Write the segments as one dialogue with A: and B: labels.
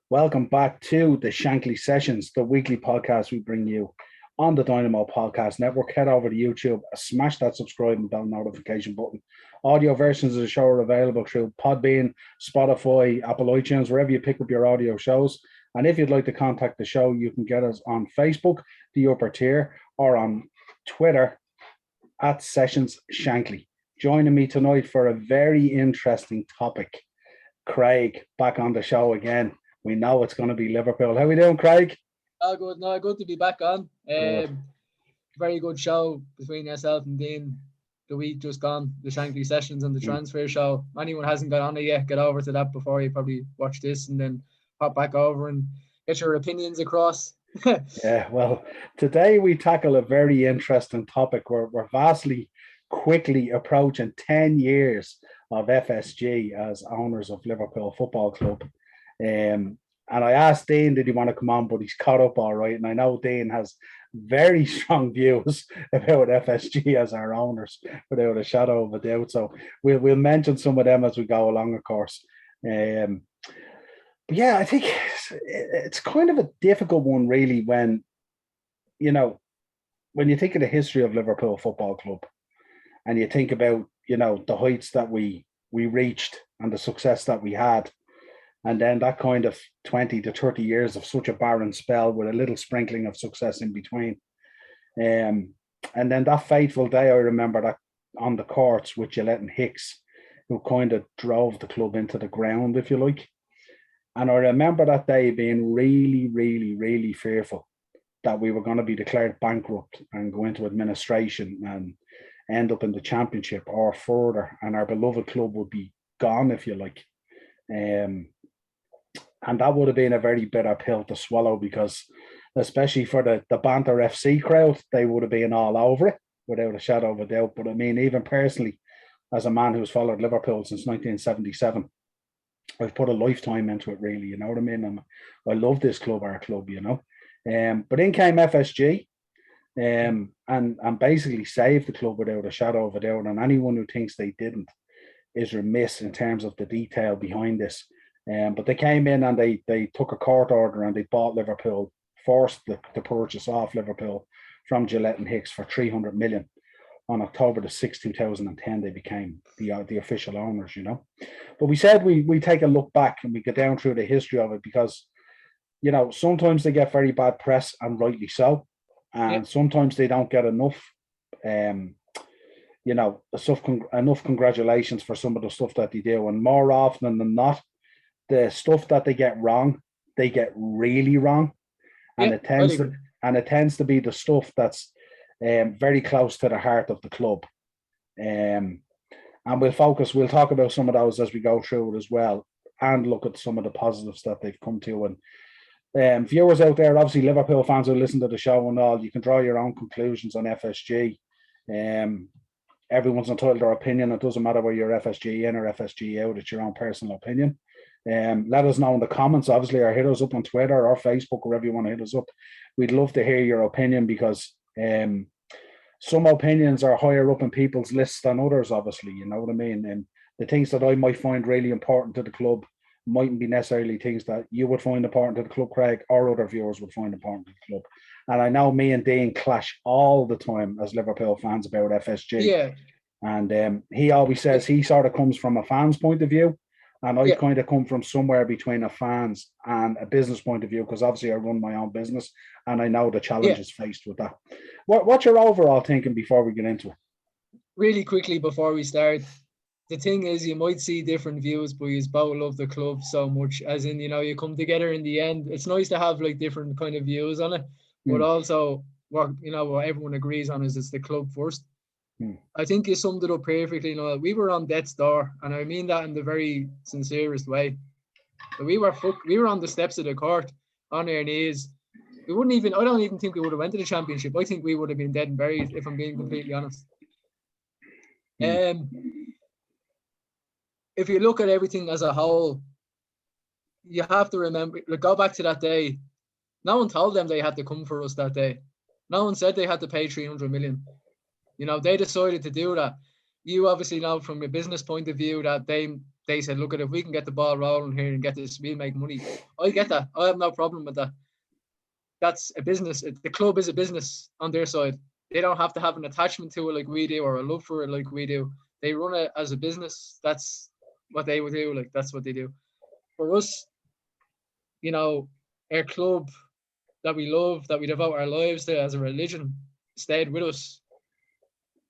A: Welcome back to the Shankly Sessions, the weekly podcast we bring you on the Dynamo Podcast Network. Head over to YouTube, smash that subscribe and bell notification button. Audio versions of the show are available through Podbean, Spotify, Apple iTunes, wherever you pick up your audio shows. And if you'd like to contact the show, you can get us on Facebook, the upper tier, or on Twitter at Sessions Shankly. Joining me tonight for a very interesting topic, Craig, back on the show again. We know it's going to be Liverpool. How are we doing, Craig?
B: Oh, good. No, good to be back on. Very good show between yourself and Dean the week just gone, the Shankly Sessions and the transfer show. Anyone hasn't got on it yet, get over to that before you probably watch this and then hop back over and get your opinions across.
A: Yeah, well, today we tackle a very interesting topic. We're vastly quickly approaching 10 years of FSG as owners of Liverpool Football Club. And I asked Dean, did he want to come on, but he's caught up all right. And I know Dean has very strong views about FSG as our owners, without a shadow of a doubt. So we'll mention some of them as we go along, of course. But yeah, I think it's kind of a difficult one, really, when you think of the history of Liverpool Football Club and you think about, the heights that we reached and the success that we had. And then that kind of 20 to 30 years of such a barren spell with a little sprinkling of success in between. And then that fateful day, I remember that on the courts with Gillette and Hicks, who kind of drove the club into the ground, if you like. And I remember that day being really, really, really fearful that we were going to be declared bankrupt and go into administration and end up in the championship or further, and our beloved club would be gone, if you like. And that would have been a very bitter pill to swallow, because especially for the Banter FC crowd, they would have been all over it without a shadow of a doubt. But I mean, even personally, as a man who's followed Liverpool since 1977, I've put a lifetime into it, really, you know what I mean? And I love this club, our club, But in came FSG and basically saved the club without a shadow of a doubt. And anyone who thinks they didn't is remiss in terms of the detail behind this. But they came in and they took a court order and they bought Liverpool, forced the purchase off Liverpool from Gillette and Hicks for 300 million. On October the 6th, 2010, they became the official owners, But we said we take a look back and we get down through the history of it, because, sometimes they get very bad press, and rightly so. And sometimes they don't get enough, enough congratulations for some of the stuff that they do. And more often than not, the stuff that they get wrong, they get really wrong. And it tends to be the stuff that's very close to the heart of the club. And we'll talk about some of those as we go through it as well, and look at some of the positives that they've come to. And viewers out there, obviously Liverpool fans who listen to the show and all, you can draw your own conclusions on FSG. Everyone's entitled to their opinion. It doesn't matter whether you're FSG in or FSG out. It's your own personal opinion. Let us know in the comments, obviously, or hit us up on Twitter or Facebook, wherever you want to hit us up. We'd love to hear your opinion, because some opinions are higher up in people's lists than others, obviously, you know what I mean? And the things that I might find really important to the club mightn't be necessarily things that you would find important to the club, Craig, or other viewers would find important to the club. And I know me and Dean clash all the time as Liverpool fans about FSG.
B: Yeah.
A: And he always says he sort of comes from a fan's point of view. And I kind of come from somewhere between a fan's and a business point of view, because obviously I run my own business and I know the challenges faced with that. What's your overall thinking before we get into it?
B: Really quickly before we start, the thing is, you might see different views, but you both love the club so much, as in, you come together in the end. It's nice to have like different kind of views on it, but also what everyone agrees on is it's the club first. I think you summed it up perfectly. We were on death's door, and I mean that in the very sincerest way. We were on the steps of the court, on our knees. I don't even think we would have went to the championship. I think we would have been dead and buried, if I'm being completely honest. If you look at everything as a whole, you have to remember, go back to that day. No one told them they had to come for us that day. No one said they had to pay 300 million. They decided to do that. You obviously know from a business point of view that they they said, look, if we can get the ball rolling here and get this, we'll make money. I get that. I have no problem with that. That's a business. The club is a business on their side. They don't have to have an attachment to it like we do, or a love for it like we do. They run it as a business. That's what they would do. Like, that's what they do. For us, you know, our club that we love, that we devote our lives to as a religion, stayed with us.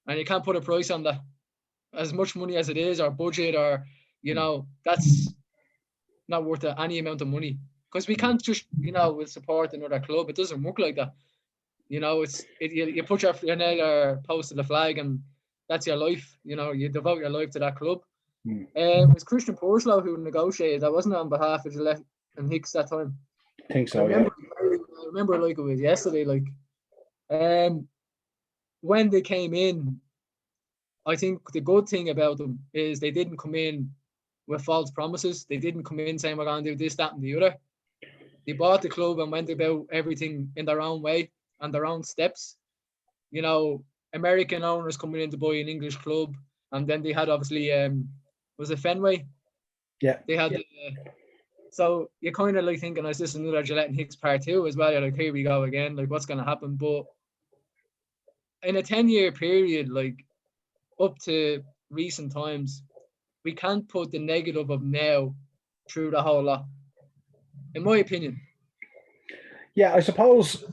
B: And you can't put a price on that. As much money as it is, our budget, or, you know, that's not worth any amount of money. Because we can't just, you know, we'll support another club. It doesn't work like that. You know, you put your name or post to the flag, and that's your life. You know, you devote your life to that club. It was Christian Purslow who negotiated. That wasn't on behalf of Gillette and Hicks that time.
A: I think so.
B: I remember like it was yesterday. Like, when they came in, I think the good thing about them is they didn't come in with false promises. They didn't come in saying we're going to do this, that, and the other. They bought the club and went about everything in their own way and their own steps. You know, American owners coming in to buy an English club, and then they had obviously was it Fenway?
A: Yeah.
B: They had so you're kind of like thinking, is this another Gillette and Hicks part 2 as well? You're like, here we go again. Like, what's going to happen? But in a 10-year period, like up to recent times, we can't put the negative of now through the whole lot, in my opinion.
A: Yeah, I suppose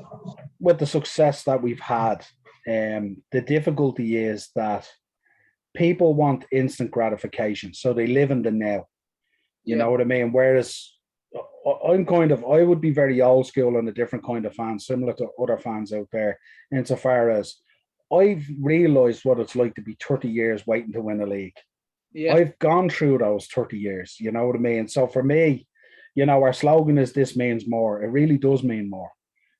A: with the success that we've had, the difficulty is that people want instant gratification, so they live in the now. You know what I mean? Whereas I would be very old school and a different kind of fan, similar to other fans out there, insofar as I've realised what it's like to be 30 years waiting to win a league. Yeah. I've gone through those 30 years, you know what I mean? So for me, you know, our slogan is "This means more." It really does mean more.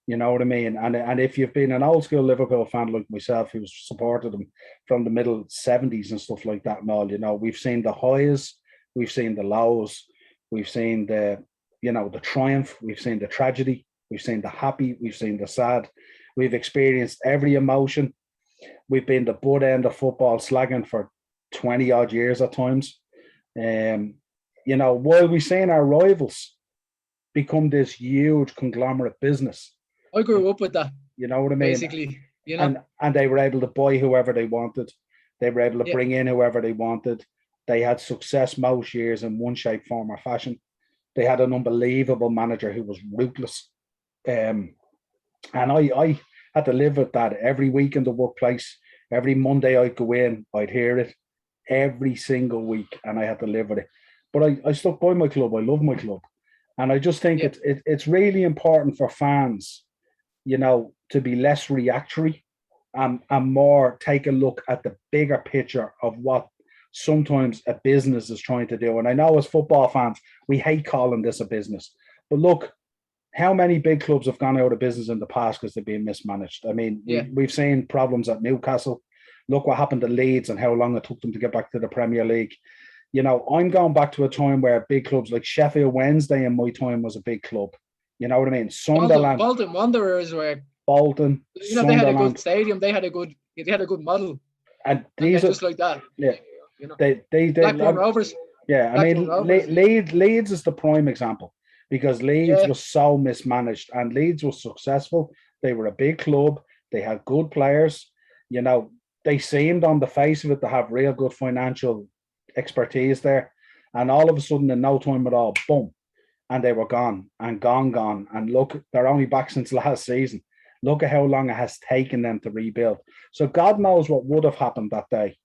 A: You know what I mean? And if you've been an old school Liverpool fan like myself, who's supported them from the middle 70s and stuff like that and all, you know, we've seen the highs, we've seen the lows, we've seen the, you know, the triumph, we've seen the tragedy, we've seen the happy, we've seen the sad. We've experienced every emotion. We've been the butt end of football slagging for 20 odd years at times. You know, while we've seen our rivals become this huge conglomerate business.
B: I grew up with that.
A: You know what I mean?
B: Basically, you know.
A: And they were able to buy whoever they wanted. They were able to bring in whoever they wanted. They had success most years in one shape, form, or fashion. They had an unbelievable manager who was ruthless. And I had to live with that every week in the workplace. Every Monday I'd go in, I'd hear it every single week, and I had to live with it. But I stuck by my club. I love my club. And I just think it's really important for fans, you know, to be less reactionary and more take a look at the bigger picture of what sometimes a business is trying to do. And I know as football fans, we hate calling this a business. But look, how many big clubs have gone out of business in the past because they've been mismanaged? I mean, we've seen problems at Newcastle. Look what happened to Leeds and how long it took them to get back to the Premier League. You know, I'm going back to a time where big clubs like Sheffield Wednesday in my time was a big club. You know what I mean? Sunderland.
B: Bolton Wanderers were.
A: Bolton.
B: You know, they had a good stadium. They had a good model.
A: And these are
B: just like that.
A: Yeah.
B: You know,
A: they
B: Blackburn Rovers.
A: Yeah, I mean, Leeds is the prime example because Leeds was so mismanaged and Leeds was successful. They were a big club. They had good players. You know, they seemed on the face of it to have real good financial expertise there, and all of a sudden in no time at all, boom, and they were gone. And look, they're only back since last season. Look at how long it has taken them to rebuild. So God knows what would have happened that day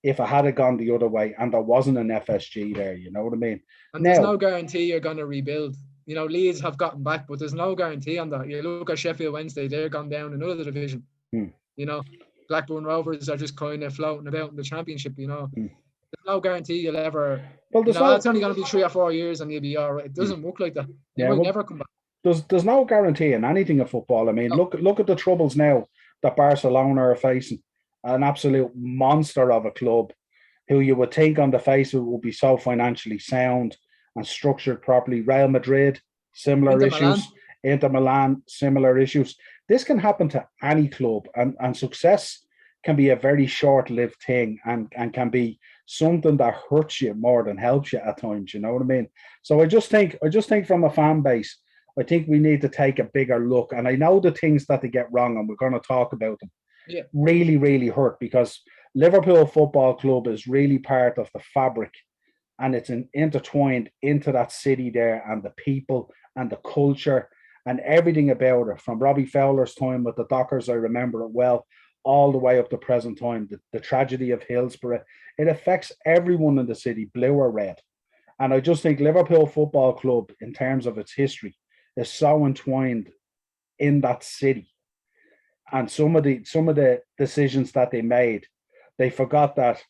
A: if it had gone the other way and there wasn't an FSG there. You know what I mean?
B: And there's no guarantee you're going to rebuild. You know, Leeds have gotten back, but there's no guarantee on that. You look at Sheffield Wednesday, they're gone down another division. You know, Blackburn Rovers are just kind of floating about in the championship, you know. There's no guarantee you'll ever. Well, it's only going to be 3 or 4 years and you'll be all right. It doesn't work like that. They will never come back.
A: There's no guarantee in anything of football. I mean, look at the troubles now that Barcelona are facing. An absolute monster of a club who you would think on the face of it would be so financially sound and structured properly. Real Madrid, similar issues. Inter Milan, similar issues. This can happen to any club, and success can be a very short-lived thing and can be something that hurts you more than helps you at times. You know what I mean? So I just think from a fan base, I think we need to take a bigger look. And I know the things that they get wrong, and we're going to talk about them.
B: Yeah.
A: Really, really hurt, because Liverpool Football Club is really part of the fabric, and it's intertwined into that city there, and the people and the culture and everything about it. From Robbie Fowler's time with the Dockers, I remember it well, all the way up to present time. The tragedy of Hillsborough, it affects everyone in the city, blue or red. And I just think Liverpool Football Club, in terms of its history, is so entwined in that city. And some of the decisions that they made, they forgot that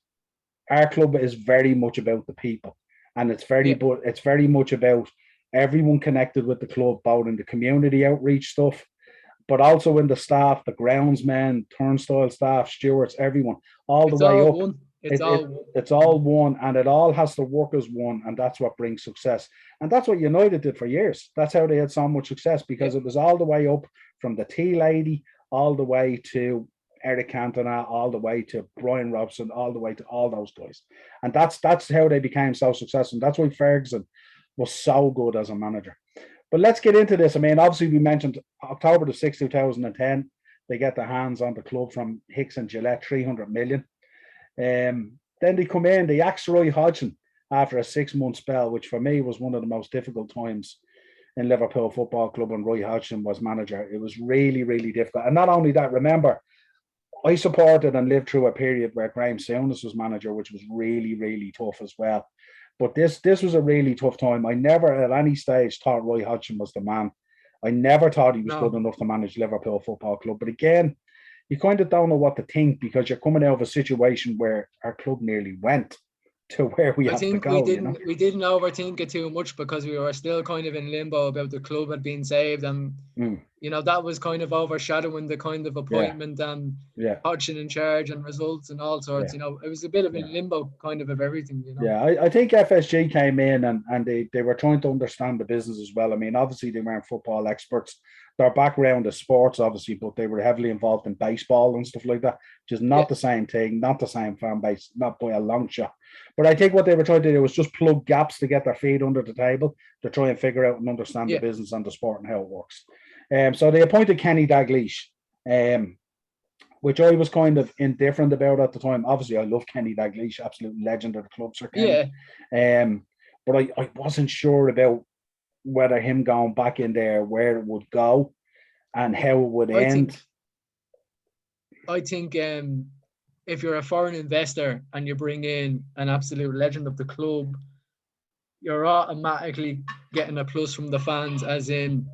A: our club is very much about the people, and it's very much about everyone connected with the club, both in the community outreach stuff, but also in the staff, the groundsmen, turnstile staff, stewards, everyone, all the way up.
B: One.
A: It's all one, and it all has to work as one, and that's what brings success. And that's what United did for years. That's how they had so much success, because it was all the way up from the tea lady, all the way to Eric Cantona, all the way to Brian Robson, all the way to all those guys. And that's how they became so successful. And that's why Ferguson was so good as a manager. But let's get into this. I mean, obviously we mentioned October the 6th, 2010, they get their hands on the club from Hicks and Gillette, 300 million. Then they come in, they axe Roy Hodgson after a 6-month spell, which for me was one of the most difficult times in Liverpool Football Club when Roy Hodgson was manager. It was really, really difficult. And not only that, remember, I supported and lived through a period where Graham Souness was manager, which was really, really tough as well. But this was a really tough time. I never at any stage thought Roy Hodgson was the man. I never thought he was good enough to manage Liverpool Football Club. But again, you kind of don't know what to think, because you're coming out of a situation where our club nearly went to where we have to go.
B: We didn't overthink it too much, because we were still kind of in limbo about the club had been saved, and that was kind of overshadowing the kind of appointment and Hodgson in charge and results and all sorts. It was a bit of a limbo kind of everything.
A: Yeah, I think FSG came in and they were trying to understand the business as well. I mean, obviously they weren't football experts. Their background is sports, obviously, but they were heavily involved in baseball and stuff like that, which is not the same thing, not the same fan base, not by a long shot. But I think what they were trying to do was just plug gaps to get their feet under the table to try and figure out and understand the business and the sport and how it works. So they appointed Kenny Dalglish, which I was kind of indifferent about at the time. Obviously, I love Kenny Dalglish, absolute legend of the club, Sir Kenny. But I wasn't sure about whether him going back in there, where it would go and how it would end.
B: I think if you're a foreign investor and you bring in an absolute legend of the club, you're automatically getting a plus from the fans, as in,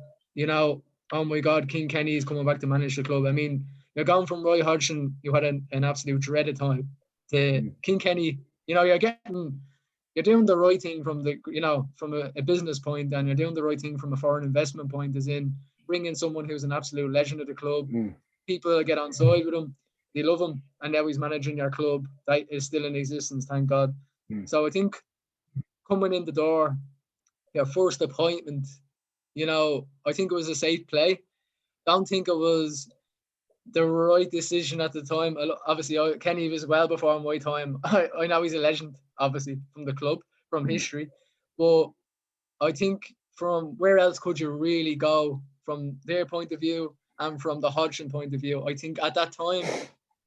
B: oh my God, King Kenny is coming back to manage the club. I mean, you're going from Roy Hodgson, you had an absolute dreaded time, to King Kenny. You're doing the right thing from from a business point, and you're doing the right thing from a foreign investment point, as in bringing someone who's an absolute legend of the club. People get on side with him, they love him, and now he's managing your club that is still in existence, thank God. So I think coming in the door, your first appointment, I think it was a safe play. Don't think it was the right decision at the time. Obviously, Kenny was well before my time. I know he's a legend, obviously, from the club, from history. But I think from where else could you really go from their point of view and from the Hodgson point of view? I think at that time,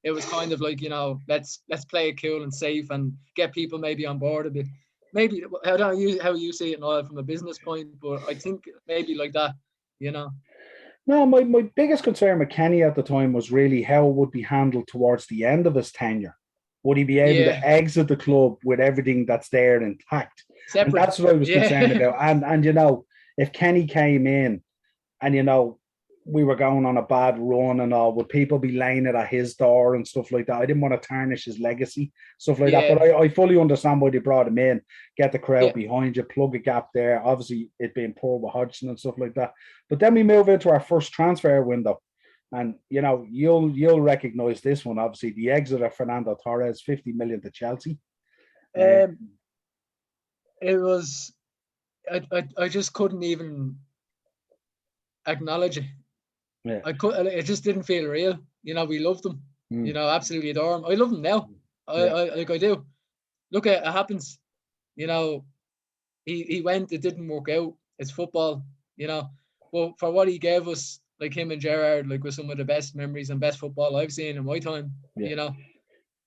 B: it was kind of like, let's play it cool and safe and get people maybe on board a bit. Maybe, I don't know how you see it now from a business point, but I think maybe like that,
A: No, my biggest concern with Kenny at the time was really how it would be handled towards the end of his tenure. Would he be able to exit the club with everything that's there intact?
B: Separate.
A: And that's what I was concerned about. And if Kenny came in and, we were going on a bad run and all, would people be laying it at his door and stuff like that? I didn't want to tarnish his legacy, stuff like that. But I fully understand why they brought him in, get the crowd behind you, plug a gap there. Obviously, it being poor with Hodgson and stuff like that. But then we move into our first transfer window. And, you'll recognise this one, obviously. The exit of Fernando Torres, 50 million to Chelsea.
B: It was... I just couldn't even acknowledge it.
A: Yeah.
B: It just didn't feel real. We loved him. Absolutely adore him. I love him now. I do. look, it happens. You know, he went, it didn't work out. It's football, you know. But for what he gave us, like him and Gerrard, like was some of the best memories and best football I've seen in my time.
A: Yeah.
B: You know,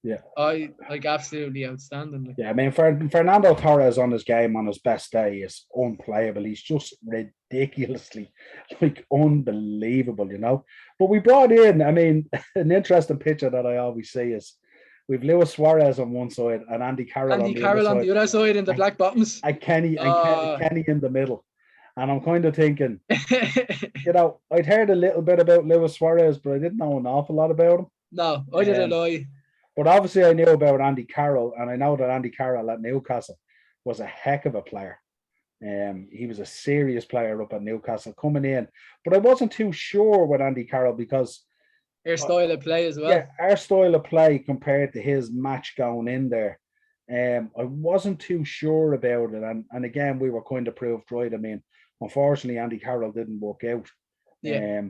A: Yeah.
B: I like absolutely outstanding. Like.
A: Yeah, I mean, Fernando Torres on his game on his best day is unplayable. He's just ridiculously, like, unbelievable, you know. But we brought in, I mean, an interesting picture that I always see is we've Luis Suarez on one side and Andy Carroll
B: Andy Carroll on the other side in the black bottoms.
A: And Kenny in the middle. And I'm kind of thinking, you know, I'd heard a little bit about Luis Suarez, but I didn't know an awful lot about him.
B: No, I didn't lie.
A: But obviously I knew about Andy Carroll, and I know that Andy Carroll at Newcastle was a heck of a player. He was a serious player up at Newcastle coming in. But I wasn't too sure with Andy Carroll because
B: our style of play as well.
A: Yeah, our style of play compared to his match going in there. I wasn't too sure about it. And again, we were kind of proved right. I mean, unfortunately, Andy Carroll didn't work out.
B: Yeah.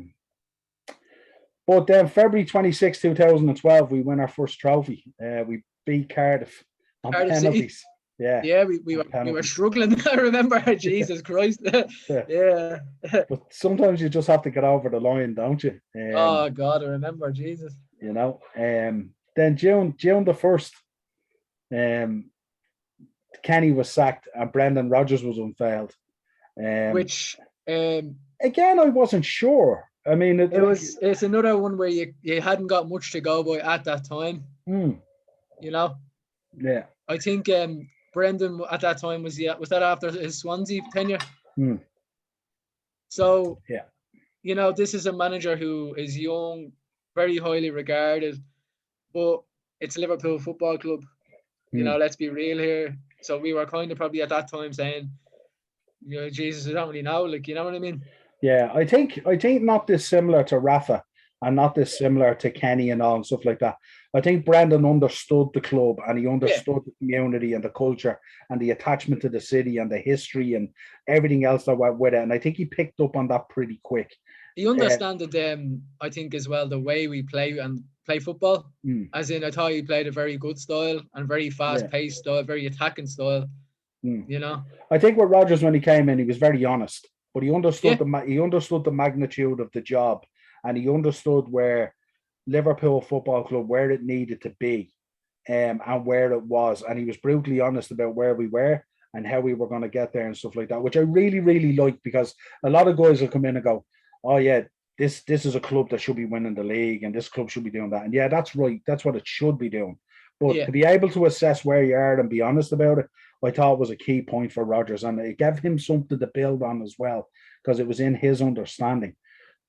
A: But then February 26, 2012, we win our first trophy. We beat Cardiff on penalties.
B: City. Yeah, we were struggling. I remember, Jesus Christ. Yeah.
A: But sometimes you just have to get over the line, don't you?
B: Oh God, I remember, Jesus.
A: You know. Then June the 1st, Kenny was sacked and Brendan Rodgers was unveiled.
B: Which
A: again, I wasn't sure. I mean,
B: it's another one where you hadn't got much to go by at that time. You know.
A: Yeah.
B: I think Brendan at that time was that after his Swansea tenure? So
A: yeah,
B: you know, this is a manager who is young, very highly regarded, but it's Liverpool Football Club. You know, let's be real here. So we were kind of probably at that time saying, you know, Jesus, I don't really know, like, you know what I mean?
A: Yeah, I think not dissimilar to Rafa and not dissimilar to Kenny and all and stuff like that. I think Brendan understood the club and he understood the community and the culture and the attachment to the city and the history and everything else that went with it. And I think he picked up on that pretty quick.
B: He understood I think as well, the way we play football. As in, I thought he played a very good style and very fast-paced style, very attacking style. You know,
A: I think with Rodgers when he came in, he was very honest, but he understood the magnitude of the job, and he understood where Liverpool Football Club, where it needed to be, and where it was, and he was brutally honest about where we were and how we were going to get there and stuff like that, which I really, really liked, because a lot of guys will come in and go, "Oh yeah, this is a club that should be winning the league, and this club should be doing that," and yeah, that's right, that's what it should be doing. But to be able to assess where you are and be honest about it, I thought was a key point for Rodgers, and it gave him something to build on as well, because it was in his understanding.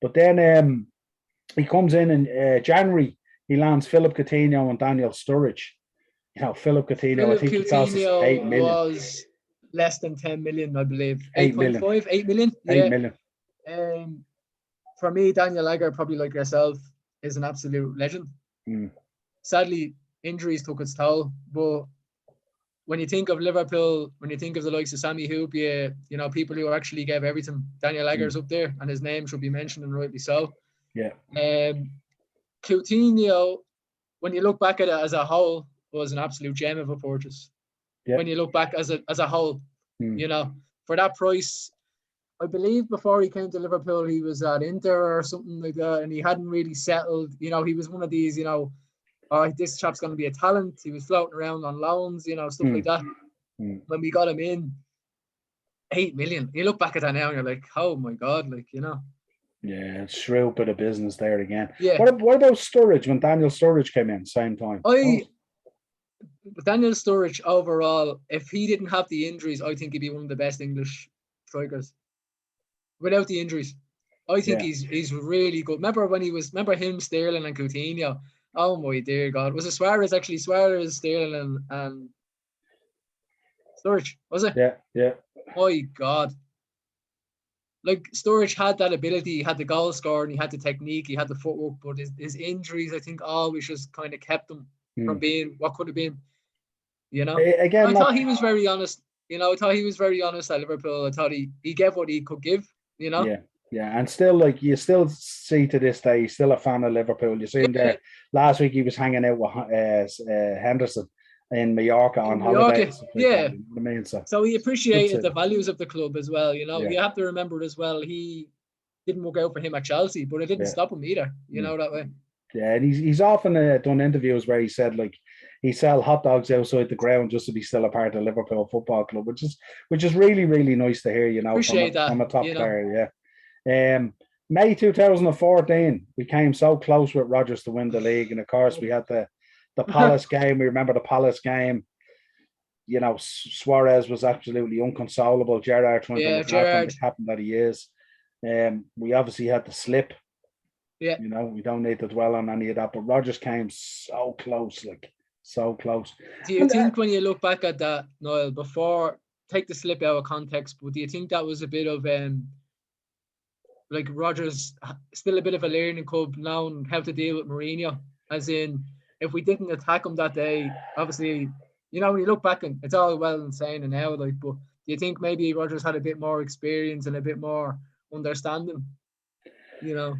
A: But then he comes in January, he lands Philip Coutinho and Daniel Sturridge. You know, Philip Coutinho, I think he cost us 8 million.
B: Was less than 10 million, I believe.
A: 8.5,
B: 8 million?
A: 8 million.
B: For me, Daniel Agger, probably like yourself, is an absolute legend. Sadly, injuries took its toll, but when you think of Liverpool, when you think of the likes of Sammy Hoop, you know, people who actually gave everything, Daniel Agger's up there, and his name should be mentioned, and rightly so.
A: Yeah.
B: Coutinho, when you look back at it as a whole, was an absolute gem of a purchase. Yeah. When you look back as a whole, you know, for that price, I believe before he came to Liverpool, he was at Inter or something like that, and he hadn't really settled. You know, he was one of these, you know, this chap's going to be a talent. He was floating around on loans, you know, stuff like that. When we got him in, 8 million. You look back at that now and you're like, oh my God, like, you know.
A: Yeah, it's shrewd bit of business there again.
B: Yeah.
A: What about Sturridge when Daniel Sturridge came in, same time?
B: Daniel Sturridge overall, if he didn't have the injuries, I think he'd be one of the best English strikers. Without the injuries. I think he's really good. Remember him, Sterling and Coutinho? Oh my dear God. Was it Suarez actually? Suarez, Sterling and Sturridge, was it?
A: Yeah.
B: My God. Like, Sturridge had that ability, he had the goal score, and he had the technique, he had the footwork, but his injuries, I think, always just kind of kept him from being what could have been. You know?
A: Again,
B: I thought he was very honest. You know, I thought he was very honest at Liverpool. I thought he gave what he could give, you know?
A: Yeah, and still, like, you still see to this day, he's still a fan of Liverpool. You see him there. Last week he was hanging out with Henderson. in Mallorca on
B: In
A: holiday
B: Mallorca,
A: and stuff like
B: yeah.
A: that. You know what I mean?
B: So he
A: That's
B: appreciated
A: it.
B: the values of the club as well. You know,
A: Yeah.
B: you have to remember as well, he didn't work out for him at Chelsea, but it didn't
A: Yeah.
B: stop him either, you know, that way.
A: Yeah, and he's often done interviews where he said like he sell hot dogs outside the ground just to be still a part of Liverpool Football Club, which is really really nice to hear. You know,
B: Appreciate that,
A: from a top
B: you know.
A: player. Yeah. May 2014, we came so close with Rodgers to win the league, and of course we had the Palace game. We remember the Palace game. You know, Suarez was absolutely inconsolable. Gerrard trying to look after him, the captain that he is. We obviously had the slip.
B: Yeah.
A: You know, we don't need to dwell on any of that, but Rodgers came so close, like so close.
B: Do you think when you look back at that, Niall, before, take the slip out of context, but do you think that was a bit of like Rodgers still a bit of a learning curve now on how to deal with Mourinho? As in, if we didn't attack him that day, obviously, you know, when you look back and it's all well and saying and now, like, but do you think maybe Rodgers had a bit more experience and a bit more understanding? You know,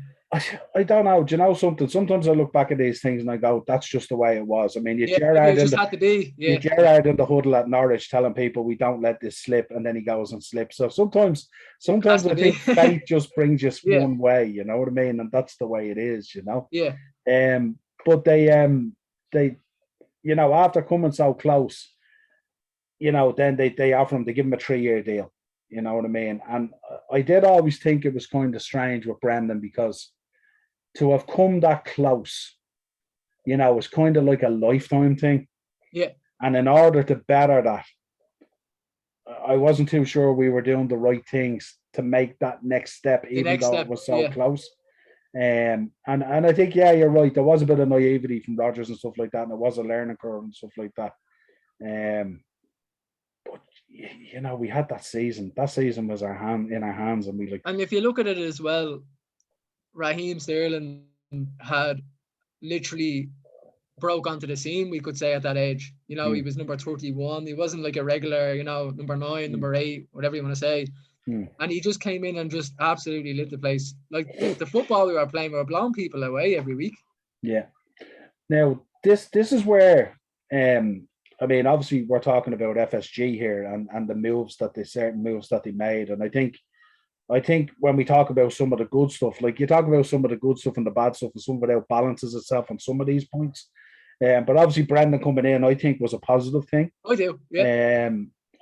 A: I don't know. Do you know something? Sometimes I look back at these things and I go, "That's just the way it was." I mean, you Gerrard
B: just had to be,
A: you Gerrard in the huddle at Norwich telling people we don't let this slip, and then he goes and slips. So sometimes I think fate just brings you one way. You know what I mean? And that's the way it is. You know.
B: Yeah.
A: But they, you know, after coming so close, you know, then they offer him, they give him a 3-year deal. You know what I mean? And I did always think it was kind of strange with Brendan because to have come that close, you know, it's kind of like a lifetime thing.
B: Yeah.
A: And in order to better that, I wasn't too sure we were doing the right things to make that next step, even though it was so close. And I think, yeah, you're right. There was a bit of naivety from Rodgers and stuff like that, and it was a learning curve and stuff like that. But you know, we had that season. That season was in our hands, and we like.
B: And if you look at it as well, Raheem Sterling had literally broke onto the scene, we could say, at that age. You know, he was number 31. He wasn't like a regular, you know, number 9, number 8, whatever you want to say. And he just came in and just absolutely lit the place. Like the football we were playing, we were blowing people away every week.
A: Yeah. Now this is where I mean, obviously we're talking about FSG here and the moves that they made. And I think when we talk about some of the good stuff, like you talk about some of the good stuff and the bad stuff, and some of it outbalances itself on some of these points. But obviously Brendan coming in, I think, was a positive thing.
B: I do, yeah.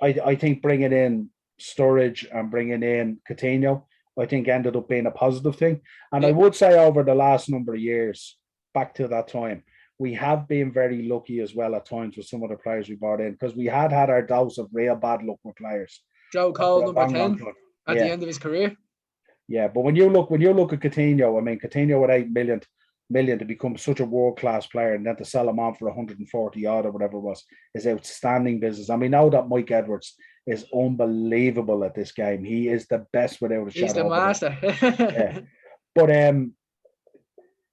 A: I think bringing in Sturridge and bringing in Coutinho, I think ended up being a positive thing. And I would say over the last number of years, back to that time, we have been very lucky as well at times with some of the players we brought in, because we had our dose of real bad luck with players.
B: Joe Cole, number 10, at the end of his career.
A: Yeah, but when you look at Coutinho, I mean, Coutinho with 8 million to become such a world-class player and then to sell him on for 140 odd or whatever it was is outstanding business. And we know that Mike Edwards is unbelievable at this game. He is the best without a shadow.
B: He's the master.
A: Yeah. But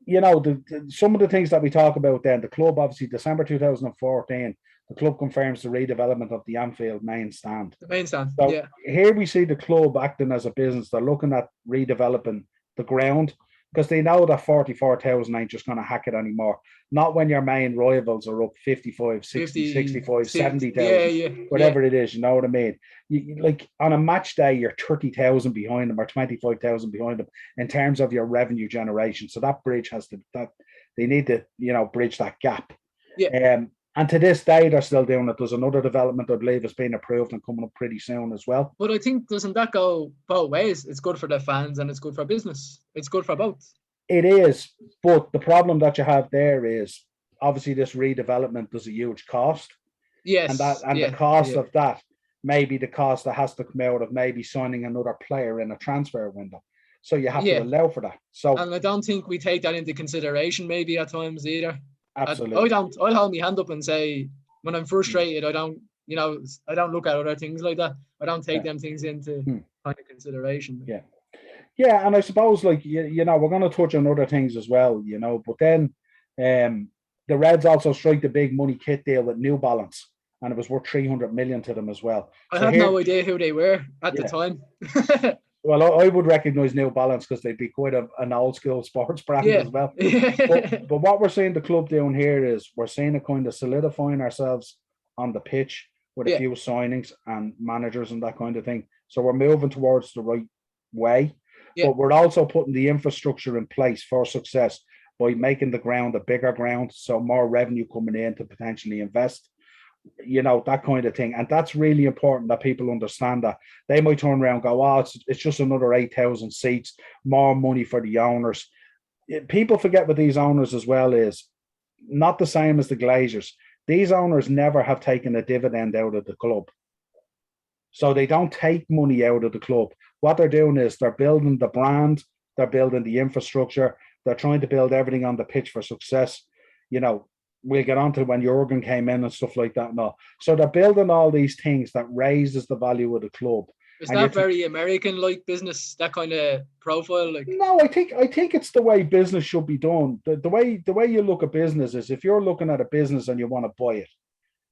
A: you know, some of the things that we talk about then, the club, obviously December 2014, the club confirms the redevelopment of the Anfield main stand.
B: The main stand,
A: so
B: yeah.
A: Here we see the club acting as a business. They're looking at redeveloping the ground, because they know that 44,000 ain't just going to hack it anymore. Not when your main rivals are up 55, 60, 65, 70,000, whatever it is, you know what I mean? You, like on a match day, you're 30,000 behind them or 25,000 behind them in terms of your revenue generation. So that bridge they need to, you know, bridge that gap.
B: Yeah.
A: And to this day, they're still doing it. There's another development, I believe, has been approved and coming up pretty soon as well.
B: But I think, doesn't that go both ways? It's good for the fans and it's good for business. It's good for both.
A: It is. But the problem that you have there is, obviously, this redevelopment does a huge cost.
B: Yes.
A: And the cost of that may be the cost that has to come out of maybe signing another player in a transfer window. So you have to allow for that. So,
B: and I don't think we take that into consideration maybe at times either.
A: Absolutely.
B: I'll hold my hand up and say, when I'm frustrated, I don't look at other things like that. I don't take them things into kind of consideration.
A: Yeah, and I suppose, like, you know, we're going to touch on other things as well, you know, but then the Reds also strike the big money kit deal with New Balance, and it was worth 300 million to them as well.
B: I had no idea who they were at the time.
A: Well, I would recognise New Balance because they'd be quite an old school sports brand as well. But what we're seeing the club doing here is we're seeing it kind of solidifying ourselves on the pitch with a
B: Yeah.
A: few signings and managers and that kind of thing. So we're moving towards the right way, but we're also putting the infrastructure in place for success by making the ground a bigger ground, so more revenue coming in to potentially invest, that kind of thing. And that's really important that people understand that. They might turn around and go, oh, it's just another 8,000 seats, more money for the owners. People forget what these owners as well is not the same as the Glazers. These owners never have taken a dividend out of the club. So they don't take money out of the club. What they're doing is they're building the brand, they're building the infrastructure, they're trying to build everything on the pitch for success. We'll get on to when Jurgen came in and stuff like that and all. So they're building all these things that raises the value of the club.
B: Is that very American-like business, that kind of profile?
A: No, I think it's the way business should be done. The way you look at business is, if you're looking at a business and you want to buy it,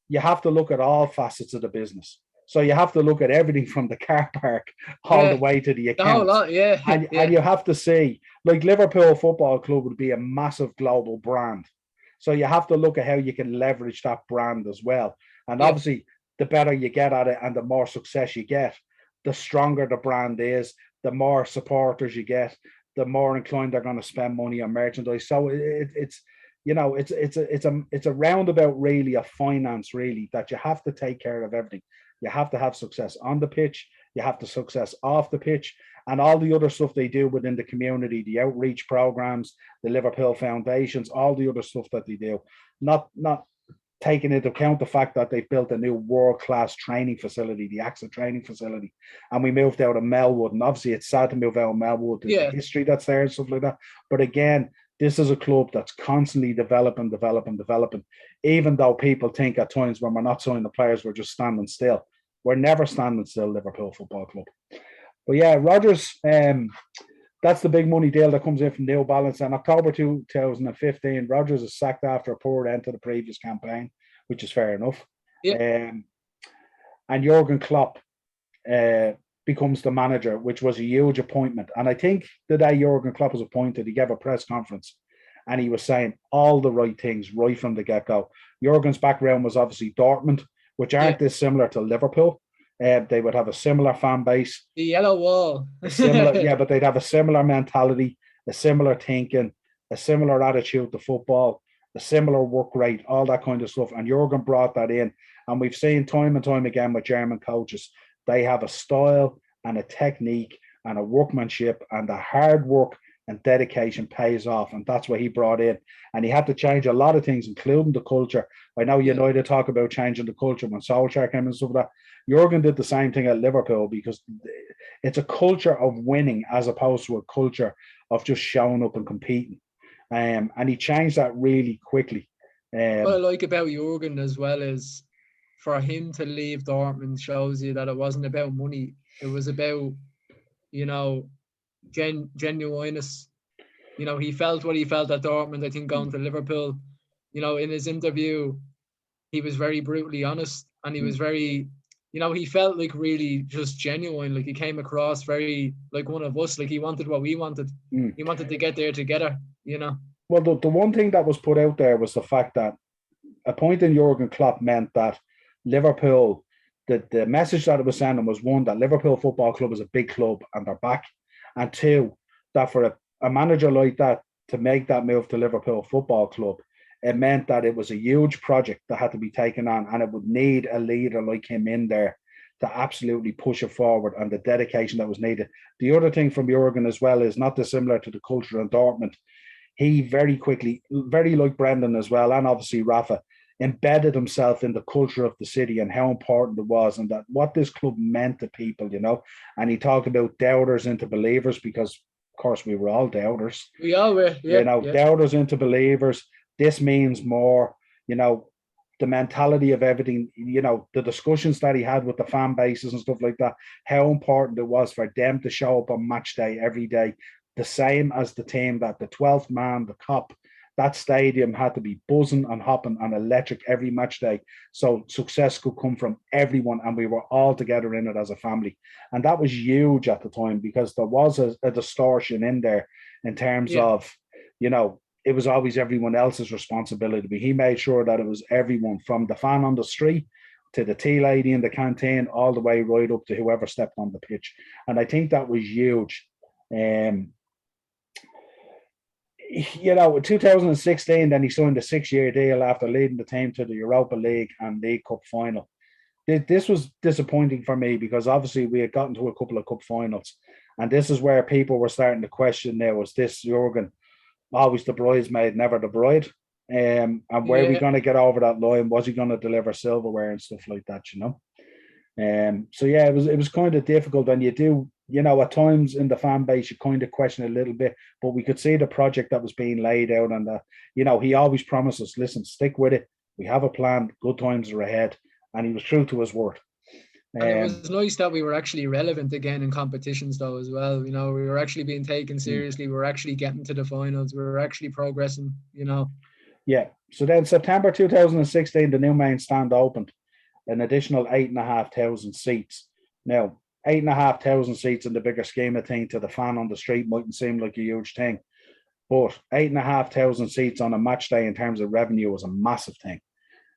A: you have to look at all facets of the business. So you have to look at everything from the car park all the way to the accounts.
B: The whole lot, yeah.
A: And you have to see, like Liverpool Football Club would be a massive global brand. So you have to look at how you can leverage that brand as well. And obviously, the better you get at it and the more success you get, the stronger the brand is, the more supporters you get, the more inclined they're going to spend money on merchandise. So it's a roundabout really of finance, really, that you have to take care of everything. You have to have success on the pitch. You have to success off the pitch, and all the other stuff they do within the community, the outreach programs, the Liverpool foundations, all the other stuff that they do. Not taking into account the fact that they've built a new world-class training facility, the AXA training facility, and we moved out of Melwood. And obviously, it's sad to move out of Melwood, the history that's there and stuff like that. But again, this is a club that's constantly developing, even though people think at times when we're not signing the players, we're just standing still. We're never standing still, Liverpool Football Club. But yeah, Rodgers, that's the big money deal that comes in from New Balance. In October 2015, Rodgers is sacked after a poor end to the previous campaign, which is fair enough.
B: Yeah.
A: And Jurgen Klopp becomes the manager, which was a huge appointment. And I think the day Jurgen Klopp was appointed, he gave a press conference and he was saying all the right things right from the get-go. Jurgen's background was obviously Dortmund, which aren't dissimilar to Liverpool. They would have a similar fan base.
B: The yellow wall.
A: But they'd have a similar mentality, a similar thinking, a similar attitude to football, a similar work rate, all that kind of stuff. And Jurgen brought that in. And we've seen time and time again with German coaches, they have a style and a technique and a workmanship, and the hard work and dedication pays off. And that's what he brought in. And he had to change a lot of things, including the culture. I know United talk about changing the culture when Solskjaer came and stuff like that. Jurgen did the same thing at Liverpool, because it's a culture of winning as opposed to a culture of just showing up and competing. And he changed that really quickly.
B: What I like about Jurgen as well is, for him to leave Dortmund shows you that it wasn't about money. It was about, genuineness. He felt what he felt at Dortmund. I think going to Liverpool, in his interview, he was very brutally honest, and he was very, he felt like really just genuine. Like he came across very like one of us. Like he wanted what we wanted. He wanted to get there together,
A: Well, the one thing that was put out there was the fact that appointing Jurgen Klopp meant that Liverpool, the message that it was sending was, one, that Liverpool Football Club is a big club and they're back, and two, that for a manager like that to make that move to Liverpool Football Club, it meant that it was a huge project that had to be taken on, and it would need a leader like him in there to absolutely push it forward, and the dedication that was needed. The other thing from Jurgen as well is not dissimilar to the culture in Dortmund. He very quickly, very like Brendan as well, and obviously Rafa, embedded himself in the culture of the city and how important it was, and that what this club meant to people, And he talked about doubters into believers, because, of course, we were all doubters.
B: We all were,
A: doubters into believers. This means more, the mentality of everything, the discussions that he had with the fan bases and stuff like that, how important it was for them to show up on match day every day, the same as the team, that the 12th man, the cop, that stadium had to be buzzing and hopping and electric every match day, so success could come from everyone, and we were all together in it as a family. And that was huge at the time, because there was a distortion in there in terms of, it was always everyone else's responsibility. But he made sure that it was everyone, from the fan on the street to the tea lady in the canteen, all the way right up to whoever stepped on the pitch. And I think that was huge. In 2016, then he signed a 6-year deal after leading the team to the Europa League and League Cup final. This was disappointing for me because obviously we had gotten to a couple of cup finals. And this is where people were starting to question now, was this Jurgen always the bridesmaid, never the bride? And where are we going to get over that line? Was he going to deliver silverware and stuff like that, So yeah, it was kind of difficult, and you do, at times in the fan base you kind of question a little bit, but we could see the project that was being laid out, and he always promised us, listen, stick with it. We have a plan. Good times are ahead, and he was true to his word.
B: And it was nice that we were actually relevant again in competitions, though, as well. We were actually being taken seriously. We were actually getting to the finals. We were actually progressing.
A: Yeah. So then September 2016, the new main stand opened, an additional 8,500 seats. Now, 8,500 seats in the bigger scheme of things to the fan on the street mightn't seem like a huge thing, but 8,500 seats on a match day in terms of revenue was a massive thing.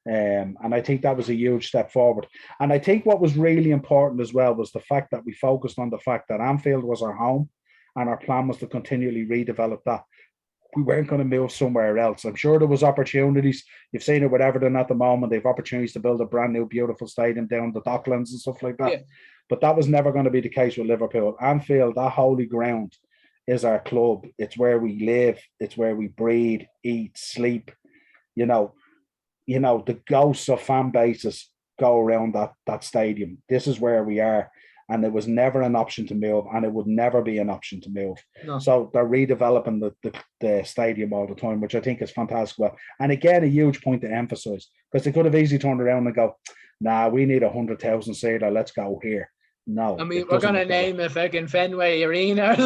A: And I think that was a huge step forward. And I think what was really important as well was the fact that we focused on the fact that Anfield was our home, and our plan was to continually redevelop that. We weren't going to move somewhere else. I'm sure there was opportunities. You've seen it with Everton at the moment. They've opportunities to build a brand new, beautiful stadium down the Docklands and stuff like that. Yeah. But that was never going to be the case with Liverpool. Anfield, that holy ground, is our club. It's where we live. It's where we breathe, eat, sleep. The ghosts of fan bases go around that stadium. This is where we are. And it was never an option to move, and it would never be an option to move. No. So they're redeveloping the stadium all the time, which I think is fantastic. Well, and again, a huge point to emphasize, because they could have easily turned around and go, nah, we need 100,000 seater. Let's go here. No.
B: I mean, we're going to name a fucking Fenway Arena.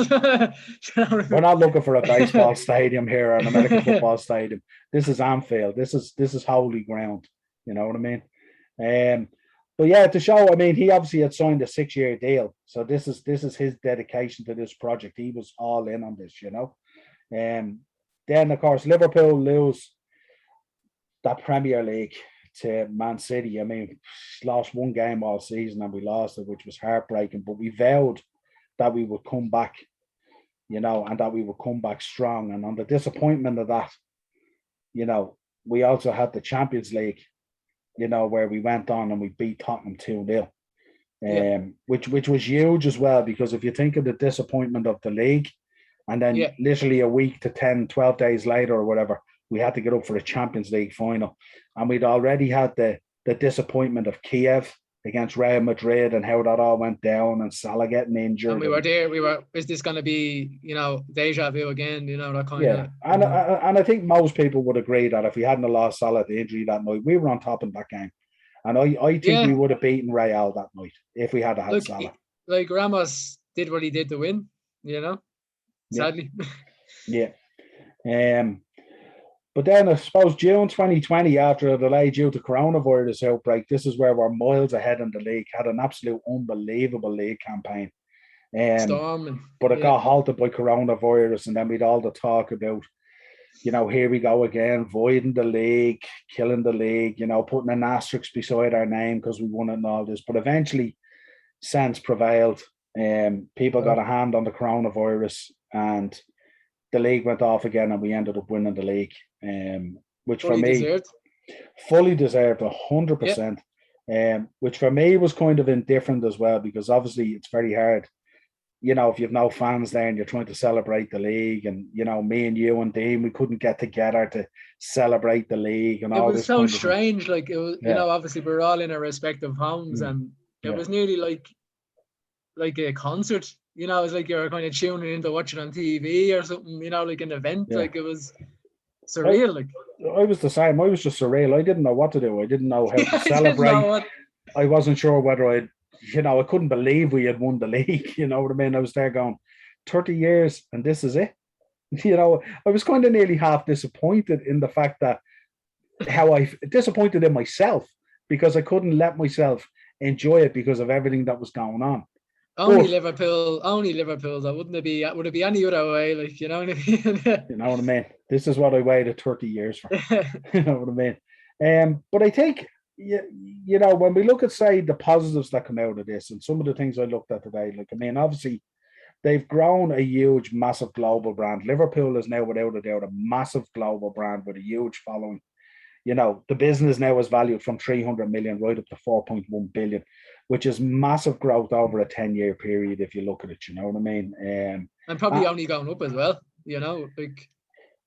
A: We're not looking for a baseball stadium here or an American football stadium. This is Anfield. This is holy ground. You know what I mean? But yeah, to show, I mean, he obviously had signed a 6-year deal. So this is his dedication to this project. He was all in on this, Then, of course, Liverpool lose that Premier League to Man City. I mean, lost one game all season and we lost it, which was heartbreaking. But we vowed that we would come back, and that we would come back strong. And on the disappointment of that, we also had the Champions League, where we went on and we beat Tottenham 2-0, which was huge as well, because if you think of the disappointment of the league, and then literally a week to 10, 12 days later or whatever, we had to get up for a Champions League final. And we'd already had the disappointment of Kiev against Real Madrid and how that all went down, and Salah getting injured.
B: And we were there. Is this going to be, deja vu again? That kind of.
A: Yeah, and I think most people would agree that if we hadn't lost Salah to injury that night, we were on top in that game. And I think we would have beaten Real that night if we had had Salah.
B: Like Ramos did what he did to win, sadly.
A: Yeah. But then I suppose June 2020, after a delay due to coronavirus outbreak, this is where we're miles ahead in the league. Had an absolute unbelievable league campaign.
B: Storming.
A: But it got halted by coronavirus, and then we'd all the talk about, here we go again, voiding the league, killing the league, putting an asterisk beside our name because we won it and all this. But eventually, sense prevailed. People got a hand on the coronavirus, and the league went off again, and we ended up winning the league, which fully for me deserved. Fully deserved 100%. Which for me was kind of indifferent as well, because obviously it's very hard, if you've no fans there and you're trying to celebrate the league, and me and you and Dean, we couldn't get together to celebrate the league, and all this.
B: It was so strange. Like it was, obviously we're all in our respective homes, and it was nearly like a concert. It was like you were kind of tuning in to watch it on TV or something, like an event. Like it was surreal.
A: I was the same. I was just surreal. I didn't know what to do. I didn't know how to celebrate. I wasn't sure whether I couldn't believe we had won the league. You know what I mean? I was there going, 30 years and this is it. I was kind of nearly half disappointed in the fact that disappointed in myself, because I couldn't let myself enjoy it because of everything that was going on.
B: Only
A: But
B: Liverpool, only Liverpool. That wouldn't it be? Would it be any other way? Like, you know what I mean?
A: you know what I mean? This is what I waited 30 years for. You know what I mean? But I think, you know, when we look at, say, the positives that come out of this and some of the things I looked at today, like, I mean, obviously, they've grown a huge, massive global brand. Liverpool is now, without a doubt, a massive global brand with a huge following. You know, the business now is valued from 300 million right up to 4.1 billion, which is massive growth over a 10-year period if you look at it, you know what I mean?
B: And probably
A: Uh,
B: only going up as well. You know, like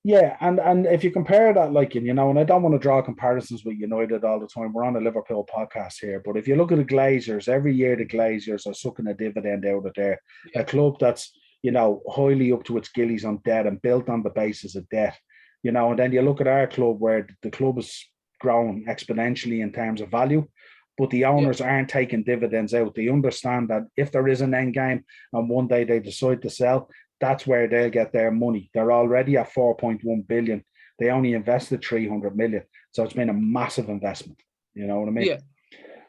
A: yeah, and if you compare that, like, you know, and I don't want to draw comparisons with United all the time. We're on a Liverpool podcast here, but if you look at the Glazers, every year the Glazers are sucking a dividend out of there. A
B: yeah,
A: club that's, you know, highly up to its gillies on debt and built on the basis of debt, you know, and then you look at our club where the club has grown exponentially in terms of value, but the
B: yeah,
A: owners aren't taking dividends out. They understand that if there is an end game and one day they decide to sell, that's where they'll get their money. They're already at 4.1 billion. They only invested 300 million. So it's been a massive investment. You know what I mean?
B: yeah,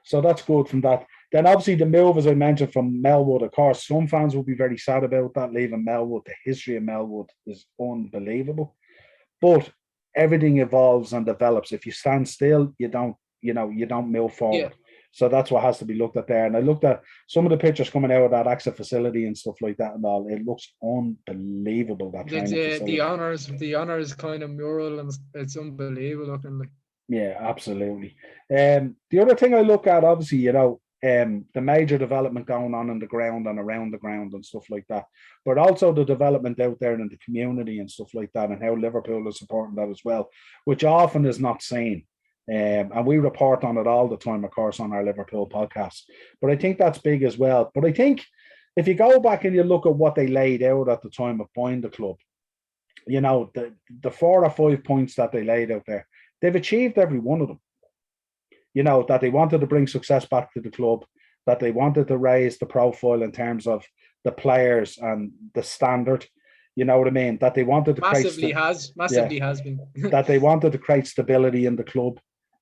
A: So that's good from that. Then obviously the move, as I mentioned, from Melwood, of course, some fans will be very sad about that, leaving Melwood. The history of Melwood is unbelievable. But everything evolves and develops. If you stand still, you don't move
B: yeah.
A: forward. So that's what has to be looked at there. And I looked at some of the pictures coming out of that AXA facility and stuff like that and all. It looks unbelievable, that training
B: The
A: facility.
B: honors kind of mural, and it's unbelievable looking. Like,
A: Yeah, absolutely. The other thing I look at, obviously, you know, the major development going on in the ground and around the ground and stuff like that, but also the development out there in the community and stuff like that, and how Liverpool is supporting that as well, which often is not seen. And we report on it all the time, of course, on our Liverpool podcast. But I think that's big as well. But I think if you go back and you look at what they laid out at the time of buying the club, you know, the 4 or 5 points that they laid out there, they've achieved every one of them. You know, that they wanted to bring success back to the club, that they wanted to raise the profile in terms of the players and the standard. You know what I mean? That they wanted to create, yeah,
B: massively has been.
A: that they wanted to create stability in the club.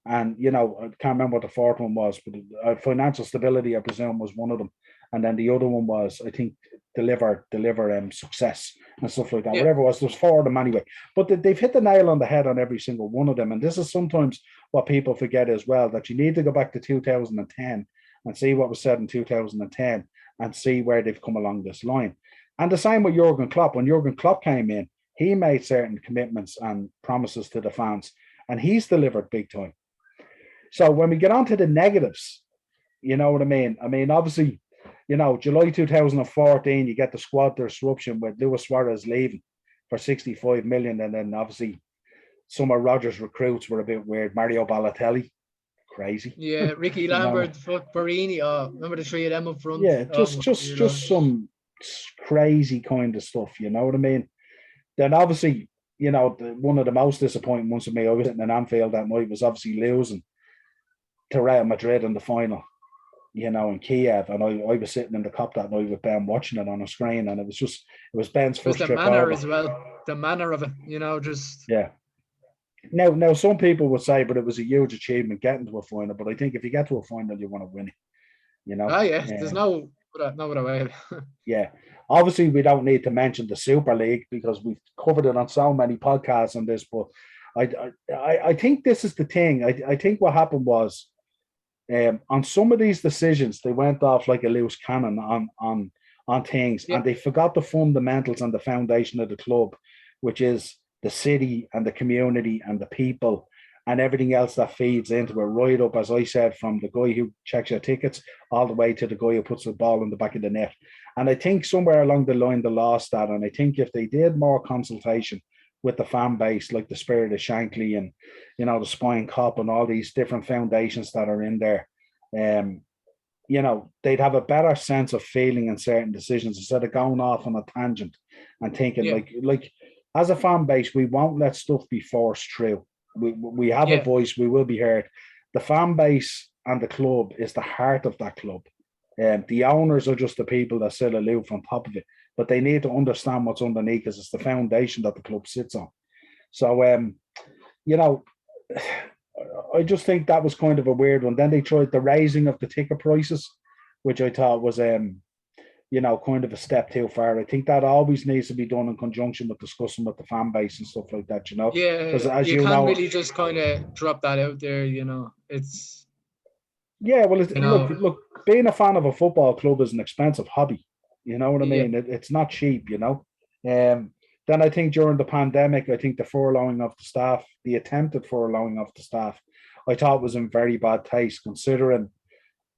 A: And, you know, I can't remember what the fourth one was, but financial stability, I presume, was one of them. And then the other one was, I think, deliver success and stuff like that.
B: Yeah,
A: Whatever it was, there's 4 of them anyway. But they've hit the nail on the head on every single one of them. And this is sometimes what people forget as well, that you need to go back to 2010 and see what was said in 2010 and see where they've come along this line. And the same with Jurgen Klopp. When Jurgen Klopp came in, he made certain commitments and promises to the fans, and he's delivered big time. So when we get on to the negatives, you know what I mean? I mean, obviously, you know, July 2014, you get the squad disruption with Luis Suarez leaving for 65 million. And then obviously some of Rodgers' recruits were a bit weird. Mario Balotelli, crazy.
B: yeah. Ricky
A: You know,
B: Lambert, fuck Barini. Oh, remember the 3 of them up front?
A: yeah,
B: Oh
A: just
B: my
A: just
B: god.
A: just some crazy kind of stuff, you know what I mean? Then obviously, you know, one of the most disappointing ones for me, I was sitting in Anfield that night, was obviously losing to Real Madrid in the final, you know, in Kiev. And I was sitting in the cup that night with Ben watching it on a screen, and it was Ben's
B: Just
A: first
B: the
A: trip
B: manner
A: over.
B: as well. The manner of it, you know, just
A: Yeah. Now, some people would say, but it was a huge achievement getting to a final. But I think if you get to a final, you want to win it, you know.
B: yeah. There's no other way.
A: Yeah. Obviously, we don't need to mention the Super League because we've covered it on so many podcasts on this. But I think this is the thing. I think what happened was, on some of these decisions, they went off like a loose cannon on things,
B: Yeah,
A: and they forgot the fundamentals and the foundation of the club, which is the city and the community and the people and everything else that feeds into it. Right up, as I said, from the guy who checks your tickets all the way to the guy who puts the ball in the back of the net. And I think somewhere along the line they lost that. And I think if they did more consultation with the fan base, like the Spirit of Shankly and, you know, the Spine Cop and all these different foundations that are in there, you know, they'd have a better sense of feeling in certain decisions instead of going off on a tangent and thinking
B: yeah,
A: like as a fan base, we won't let stuff be forced through. We have a
B: yeah,
A: voice, we will be heard. The fan base and the club is the heart of that club. The owners are just the people that sit aloof on top of it, but they need to understand what's underneath because it's the foundation that the club sits on. So, you know, I just think that was kind of a weird one. Then they tried the raising of the ticket prices, which I thought was kind of a step too far. I think that always needs to be done in conjunction with discussing with the fan base and stuff like that, because
B: Yeah,
A: as
B: you
A: you
B: can't
A: know,
B: really just kind of drop that out there. It's
A: yeah, well,
B: you
A: look,
B: know,
A: being a fan of a football club is an expensive hobby. You know what I
B: yeah,
A: mean? It's not cheap, Then I think during the pandemic, I think the furloughing of the staff, the attempted furloughing of the staff, I thought was in very bad taste considering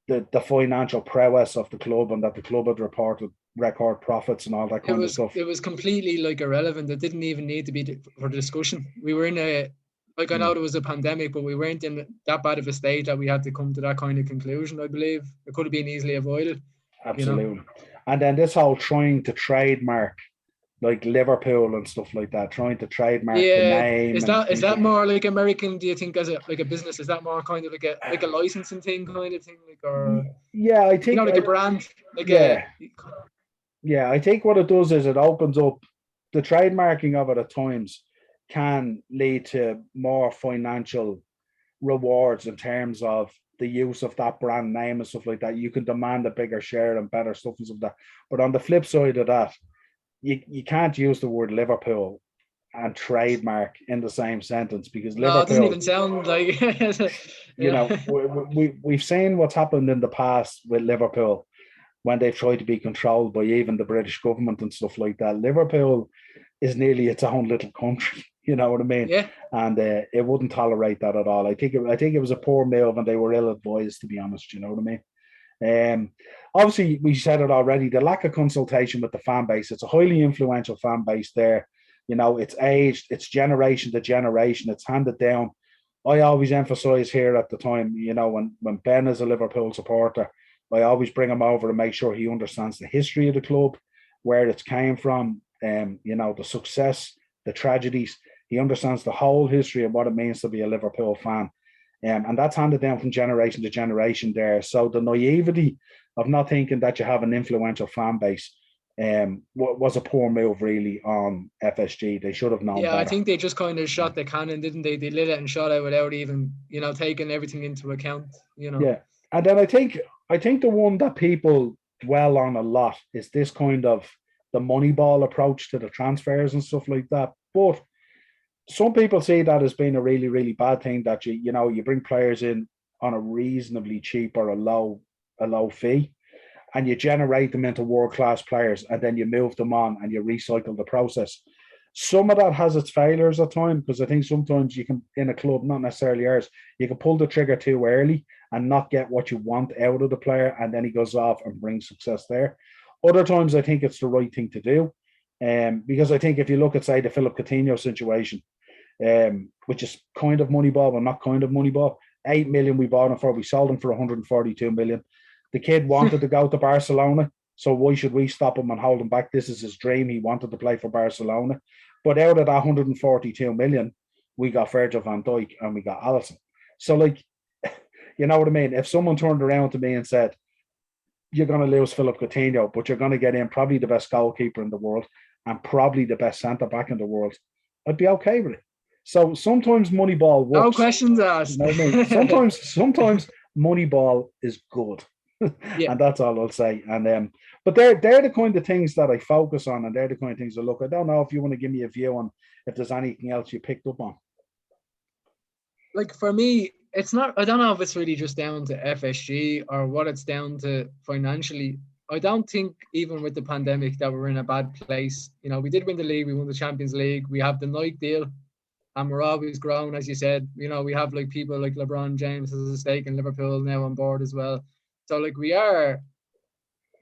A: the financial prowess of the club and that the club had reported record profits and all that
B: it
A: kind of
B: was
A: stuff.
B: it was completely like irrelevant. It didn't even need to be for discussion. We were in a like I know
A: Mm,
B: there was a pandemic, but we weren't in that bad of a state that we had to come to that kind of conclusion. I believe it could have been easily avoided. You know.
A: absolutely. And then this whole trying to trademark like Liverpool and stuff like that, trying to trademark the
B: Yeah,
A: name
B: is
A: and
B: that is
A: things
B: that
A: like that.
B: more like American? Do you think as a business is that more kind of like a licensing thing kind of thing, like or
A: Yeah, I think
B: like a brand, like a
A: yeah, yeah, I think what it does is it opens up the trademarking of it at times can lead to more financial rewards in terms of the use of that brand name and stuff like that. You can demand a bigger share and better stuff and stuff like that. But on the flip side of that, you can't use the word Liverpool and trademark in the same sentence because
B: no, it doesn't
A: Liverpool,
B: even sound like yeah.
A: we've seen what's happened in the past with Liverpool when they've tried to be controlled by even the British government and stuff like that. Liverpool is nearly its own little country. You know what I mean?
B: Yeah,
A: And it wouldn't tolerate that at all. I think it was a poor move, and they were ill advised, to be honest. You know what I mean? Obviously, we said it already. The lack of consultation with the fan base. It's a highly influential fan base there. It's aged. It's generation to generation. It's handed down. I always emphasize here at the time, when Ben is a Liverpool supporter, I always bring him over and make sure he understands the history of the club, where it's came from, the success, the tragedies. He understands the whole history of what it means to be a Liverpool fan. And that's handed down from generation to generation there. So the naivety of not thinking that you have an influential fan base was a poor move, really, on FSG. They should have known
B: yeah. I
A: better.
B: think they just kind of shot the cannon, didn't they? They lit it and shot it without even taking everything into account.
A: Yeah. And then I think the one that people dwell on a lot is this kind of the money ball approach to the transfers and stuff like that. But some people see that as being a really, really bad thing that you bring players in on a reasonably cheap or a low fee and you generate them into world class players and then you move them on and you recycle the process. Some of that has its failures at times because I think sometimes you can, in a club, not necessarily ours, you can pull the trigger too early and not get what you want out of the player, and then he goes off and brings success there. Other times, I think it's the right thing to do, because I think if you look at, say, the Philip Coutinho situation, which is kind of Moneyball, but not kind of Moneyball. 8 million we bought him for. We sold him for 142 million. The kid wanted to go to Barcelona, so why should we stop him and hold him back? This is his dream. He wanted to play for Barcelona. But out of that 142 million, we got Virgil van Dijk and we got Alisson. So, like, you know what I mean? If someone turned around to me and said, you're going to lose Philip Coutinho, but you're going to get in probably the best goalkeeper in the world and probably the best centre back in the world, I'd be okay with it. So sometimes Moneyball
B: No
A: works.
B: questions
A: You
B: asked.
A: know what I mean? Sometimes Moneyball is good,
B: Yeah.
A: and that's all I'll say. And but they're the kind of things that I focus on, and they're the kind of things I look. I don't know if you want to give me a view on if there's anything else you picked up on.
B: Like for me, it's not. I don't know if it's really just down to FSG or what it's down to financially. I don't think even with the pandemic that we're in a bad place. We did win the league. We won the Champions League. We have the Nike deal, and we're always growing, as you said. We have like people like LeBron James has a stake in Liverpool now on board as well. So like we are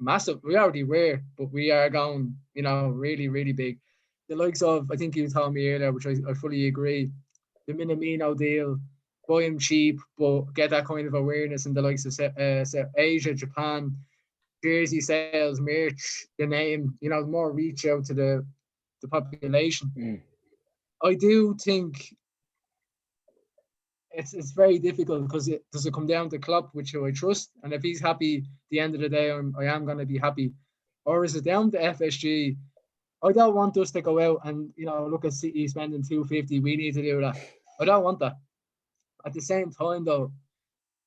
B: massive. We already were, but we are going, really, really big. The likes of, I think you told me earlier, which I fully agree, the Minamino deal, buy him cheap, but get that kind of awareness in the likes of Asia, Japan, jersey sales, merch, the name, more reach out to the population.
A: Mm.
B: I do think it's very difficult because does it come down to Klopp, which I trust, and if he's happy, at the end of the day, I am going to be happy, or is it down to FSG? I don't want us to go out and look at City spending 250. We need to do that. I don't want that. At the same time, though,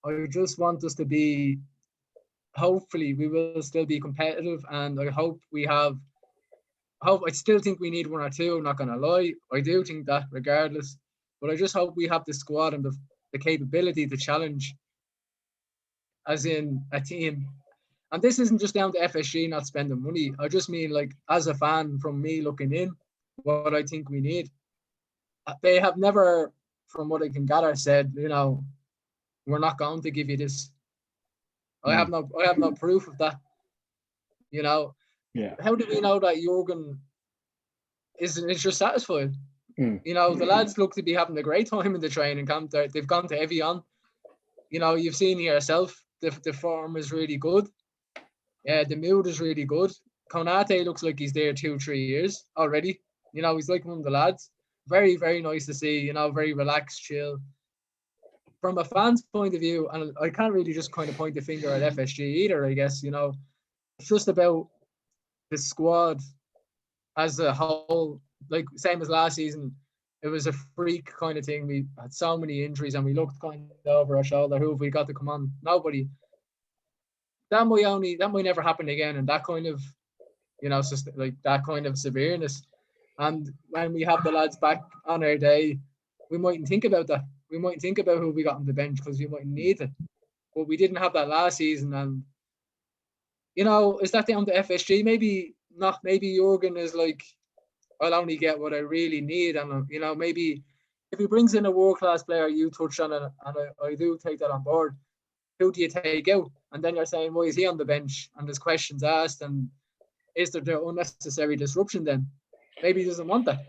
B: I just want us to be hopefully we will still be competitive, and I hope we have. I still think we need one or two. I'm not gonna lie, I do think that regardless, but I just hope we have the squad and the capability to challenge, as in a team. And this isn't just down to FSG not spending money. I just mean, like, as a fan, from me looking in, what I think we need. They have never, from what I can gather, said, we're not going to give you this. I have no proof of that. You know,
A: Yeah.
B: how do we know that Jurgen isn't just satisfied?
A: Mm.
B: The lads look to be having a great time in the training camp. They've gone to Evian. You've seen yourself. The form is really good. Yeah, the mood is really good. Konate looks like he's there 2-3 years already. He's like one of the lads. Very, very nice to see. Very relaxed, chill. From a fan's point of view, and I can't really just kind of point the finger at FSG either, I guess. It's just about the squad as a whole. Like, same as last season, it was a freak kind of thing. We had so many injuries, and we looked kind of over our shoulder. Who have we got to come on? Nobody. That might never happen again, and that kind of, like that kind of severeness. And when we have the lads back on our day, we mightn't think about that. We might think about who we got on the bench because we might need it. But we didn't have that last season, and is that down to FSG? Maybe not. Maybe Jurgen is like, I'll only get what I really need, and maybe if he brings in a world-class player, you touched on it, and I do take that on board. Who do you take out? And then you're saying, why is he on the bench? And there's questions asked, and is there unnecessary disruption then? Maybe he doesn't want that.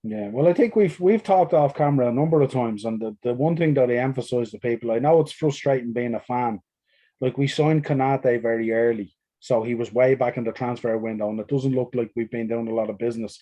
A: Yeah, well, I think we've talked off camera a number of times, and the one thing that I emphasize to people, I know it's frustrating being a fan. Like, we signed Konate very early, so he was way back in the transfer window, and it doesn't look like we've been doing a lot of business,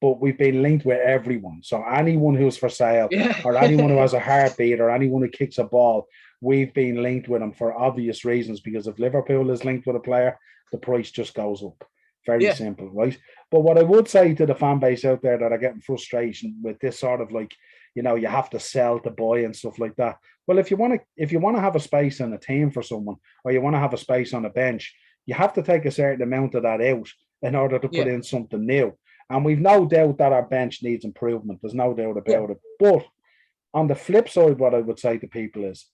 A: but we've been linked with everyone. So anyone who's for sale, or anyone who has a heartbeat, or anyone who kicks a ball, we've been linked with them for obvious reasons, because if Liverpool is linked with a player, the price just goes up. Very simple, right? But what I would say to the fan base out there that are getting frustration with this sort of, like, you have to sell to buy and stuff like that. Well, if you want to have a space in a team for someone, or you want to have a space on a bench, you have to take a certain amount of that out in order to put in something new. And we've no doubt that our bench needs improvement. There's no doubt about it. But on the flip side, what I would say to people is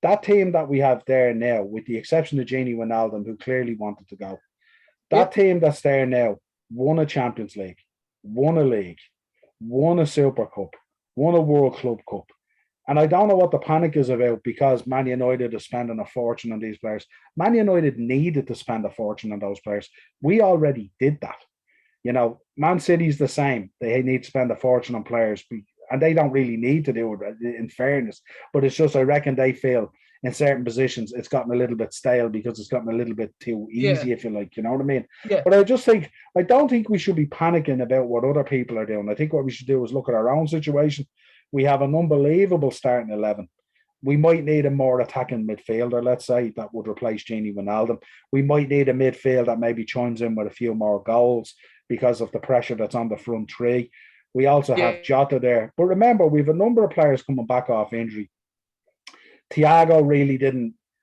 A: that team that we have there now, with the exception of Gini Wijnaldum, who clearly wanted to go, that team that's there now won a Champions League, won a league, won a Super Cup, won a World Club Cup. And I don't know what the panic is about, because Man United is spending a fortune on these players. Man United needed to spend a fortune on those players. We already did that. Man City's the same. They need to spend a fortune on players, and they don't really need to do it, in fairness. But it's just, I reckon they feel in certain positions it's gotten a little bit stale because it's gotten a little bit too easy, if you like. You know what I mean?
B: Yeah.
A: But I don't think we should be panicking about what other people are doing. I think what we should do is look at our own situation. We have an unbelievable starting 11. We might need a more attacking midfielder, let's say, that would replace Gini Wijnaldum. We might need a midfield that maybe chimes in with a few more goals because of the pressure that's on the front three. We also have Jota there. But remember, we have a number of players coming back off injury. Thiago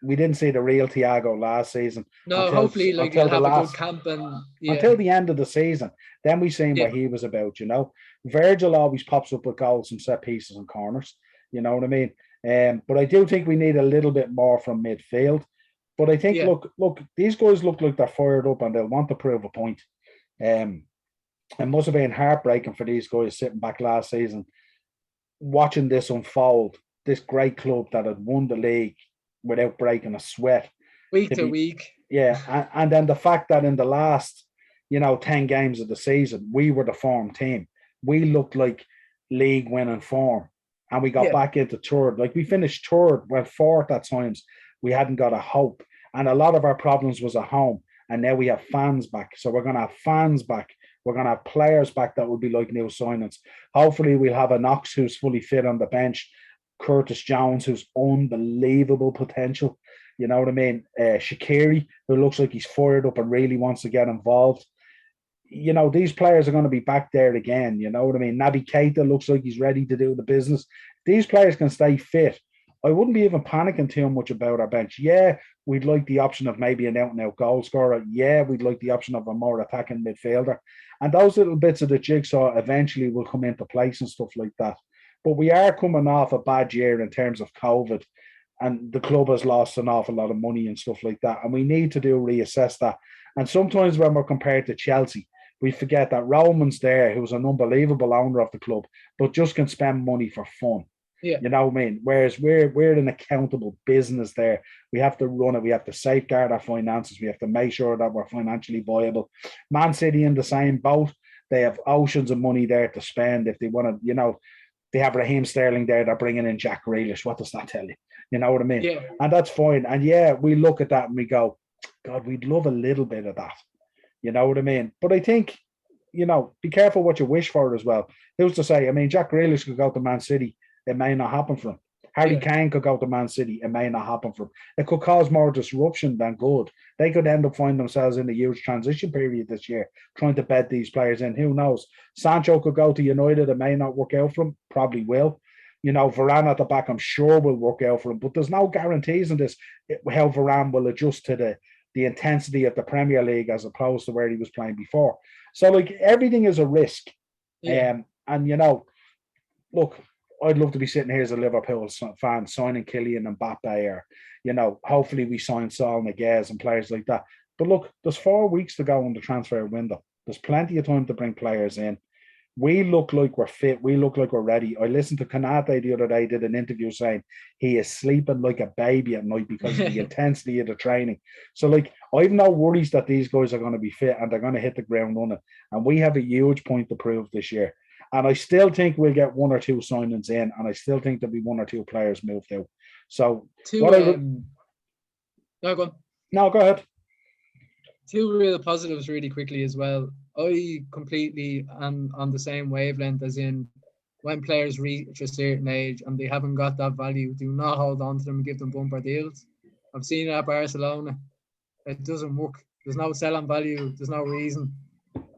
A: we didn't see the real Thiago last season.
B: No, hopefully he'll have a good camp
A: until the end of the season. Then we seen what he was about, Virgil always pops up with goals and set pieces and corners. You know what I mean? But I do think we need a little bit more from midfield. But I think, look, these guys look like they're fired up and they'll want to prove a point. It must have been heartbreaking for these guys sitting back last season, watching this unfold. This great club that had won the league without breaking a sweat.
B: Week to week.
A: Yeah. And then the fact that in the last, 10 games of the season, we were the form team. We looked like league winning form. And we got back into third. Like, we finished third, well, fourth at times. We hadn't got a hope. And a lot of our problems was at home. And now we have fans back. So we're going to have fans back. We're going to have players back that will be like new signings. Hopefully we'll have a Knox who's fully fit on the bench. Curtis Jones, who's unbelievable potential. You know what I mean? Shaqiri, who looks like he's fired up and really wants to get involved. These players are going to be back there again. You know what I mean? Naby Keita looks like he's ready to do the business. These players can stay fit. I wouldn't be even panicking too much about our bench. Yeah, we'd like the option of maybe an out-and-out goal scorer. Yeah, we'd like the option of a more attacking midfielder. And those little bits of the jigsaw eventually will come into place and stuff like that. But we are coming off a bad year in terms of COVID, and the club has lost an awful lot of money and stuff like that. And we need to reassess that. And sometimes when we're compared to Chelsea, we forget that Roman's there, who's an unbelievable owner of the club, but just can spend money for fun.
B: Yeah.
A: You know what I mean? Whereas we're an accountable business there. We have to run it. We have to safeguard our finances. We have to make sure that we're financially viable. Man City in the same boat. They have oceans of money there to spend if they want to, they have Raheem Sterling there. They're bringing in Jack Grealish. What does that tell you? You know what I mean?
B: Yeah.
A: And that's fine. And yeah, we look at that and we go, God, we'd love a little bit of that. You know what I mean? But I think, be careful what you wish for as well. Who's to say? I mean, Jack Grealish could go to Man City. It may not happen for him. Harry Kane could go to Man City. It may not happen for him. It could cause more disruption than good. They could end up finding themselves in a huge transition period this year, trying to bed these players in. Who knows? Sancho could go to United. It may not work out for him. Probably will. Varane at the back, I'm sure will work out for him. But there's no guarantees in this how Varane will adjust to the intensity of the Premier League as opposed to where he was playing before. So, everything is a risk.
B: Yeah.
A: Look, I'd love to be sitting here as a Liverpool fan signing Kylian Mbappe, or, hopefully we sign Saul Niguez and players like that. But look, there's 4 weeks to go in the transfer window. There's plenty of time to bring players in. We look like we're fit. We look like we're ready. I listened to Kanate the other day, did an interview saying he is sleeping like a baby at night because of the intensity of the training. So, I've no worries that these guys are going to be fit and they're going to hit the ground running. And we have a huge point to prove this year. And I still think we'll get 1 or 2 signings in, and I still think there'll be 1 or 2 players moved out. So,
B: no, go on.
A: No, go ahead.
B: 2 real positives really quickly as well. I completely am on the same wavelength, as in when players reach a certain age and they haven't got that value, do not hold on to them and give them bumper deals. I've seen it at Barcelona. It doesn't work. There's no selling value. There's no reason.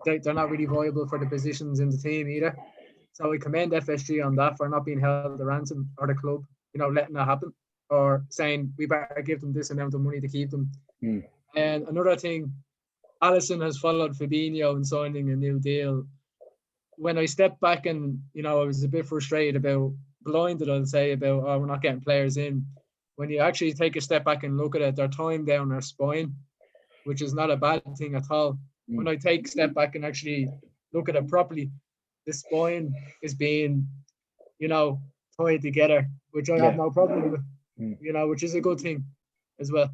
B: They're not really viable for the positions in the team either. So I commend FSG on that for not being held to ransom, or the club, letting that happen, or saying we better give them this amount of money to keep them. And another thing, Alisson has followed Fabinho in signing a new deal. When I stepped back and, I was a bit frustrated blinded, I'll say, about, we're not getting players in. When you actually take a step back and look at it, they're tying down their spine, which is not a bad thing at all. When I take a step back and actually look at it properly, the spine is being, tied together, which I have no problem with, which is a good thing as well.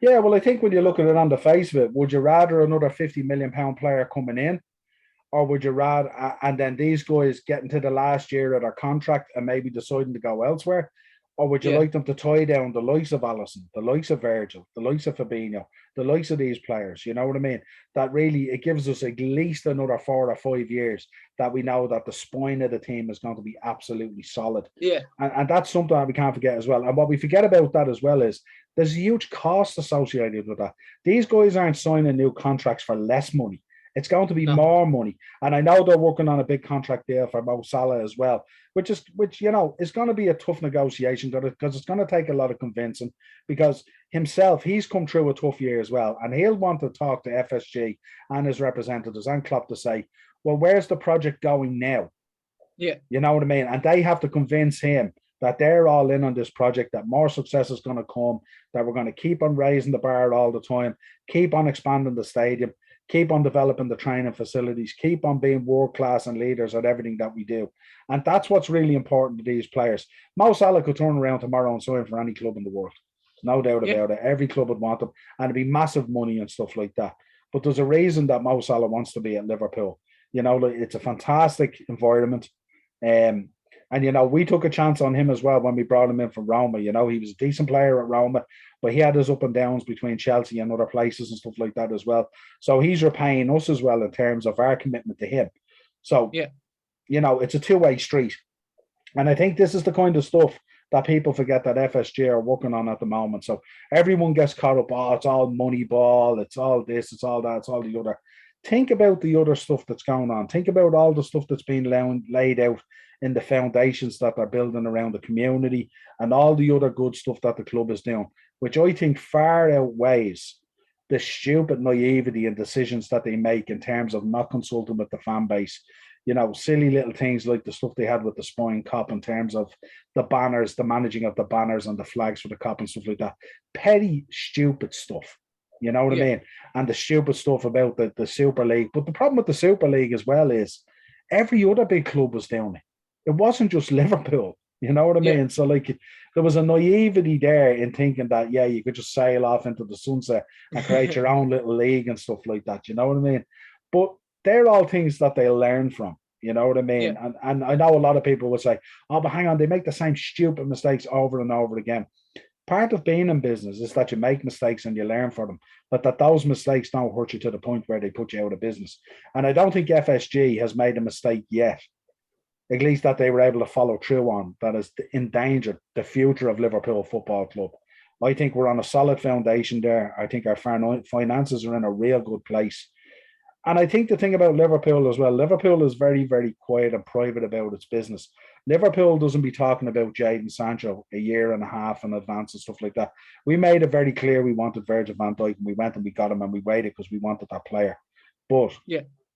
A: Yeah, well, I think when you look at it on the face of it, would you rather another £50 million player coming in, or would you rather, and then these guys getting to the last year of their contract and maybe deciding to go elsewhere? Or would you like them to tie down the likes of Alisson, the likes of Virgil, the likes of Fabinho, the likes of these players? You know what I mean? That really, it gives us at least another 4 or 5 years that we know that the spine of the team is going to be absolutely solid.
B: Yeah.
A: And that's something that we can't forget as well. And what we forget about that as well is there's a huge cost associated with that. These guys aren't signing new contracts for less money. It's going to be more money. And I know they're working on a big contract deal for Mo Salah as well, which is going to be a tough negotiation because it's going to take a lot of convincing, because himself, he's come through a tough year as well. And he'll want to talk to FSG and his representatives and Klopp to say, well, where's the project going now?
B: Yeah.
A: You know what I mean? And they have to convince him that they're all in on this project, that more success is going to come, that we're going to keep on raising the bar all the time, keep on expanding the stadium, keep on developing the training facilities, keep on being world-class and leaders at everything that we do. And that's what's really important to these players. Mo Salah could turn around tomorrow and sign for any club in the world. No doubt about it. Every club would want him. And it'd be massive money and stuff like that. But there's a reason that Mo Salah wants to be at Liverpool. It's a fantastic environment. And, we took a chance on him as well when we brought him in from Roma. He was a decent player at Roma, but he had his up and downs between Chelsea and other places and stuff like that as well. So he's repaying us as well in terms of our commitment to him. So, it's a two-way street. And I think this is the kind of stuff that people forget that FSG are working on at the moment. So everyone gets caught up, it's all money ball, it's all this, it's all that, it's all the other. Think about the other stuff that's going on. Think about all the stuff that's being laid out in the foundations that they're building around the community and all the other good stuff that the club is doing, which I think far outweighs the stupid naivety and decisions that they make in terms of not consulting with the fan base. You know, silly little things like the stuff they had with the Spine Cop in terms of the banners, the managing of the banners and the flags for the Cop and stuff like that. Petty, stupid stuff. You know what I mean? And the stupid stuff about the Super League. But the problem with the Super League as well is every other big club was doing it. It wasn't just Liverpool. You know what I mean? So, like, there was a naivety there in thinking that, you could just sail off into the sunset and create your own little league and stuff like that. You know what I mean? But they're all things that they learn from. You know what I mean?
B: Yeah.
A: And I know a lot of people will say, oh, but hang on, they make the same stupid mistakes over and over again. Part of being in business is that you make mistakes and you learn from them, but that those mistakes don't hurt you to the point where they put you out of business. And I don't think FSG has made a mistake yet, at least that they were able to follow through on, that has endangered the future of Liverpool Football Club. I think we're on a solid foundation there. I think our finances are in a real good place. And I think the thing about Liverpool as well, Liverpool is very, very quiet and private about its business. Liverpool doesn't be talking about Jadon Sancho a year and a half in advance and stuff like that. We made it very clear we wanted Virgil van Dijk, and we went and we got him, and we waited because we wanted that player. But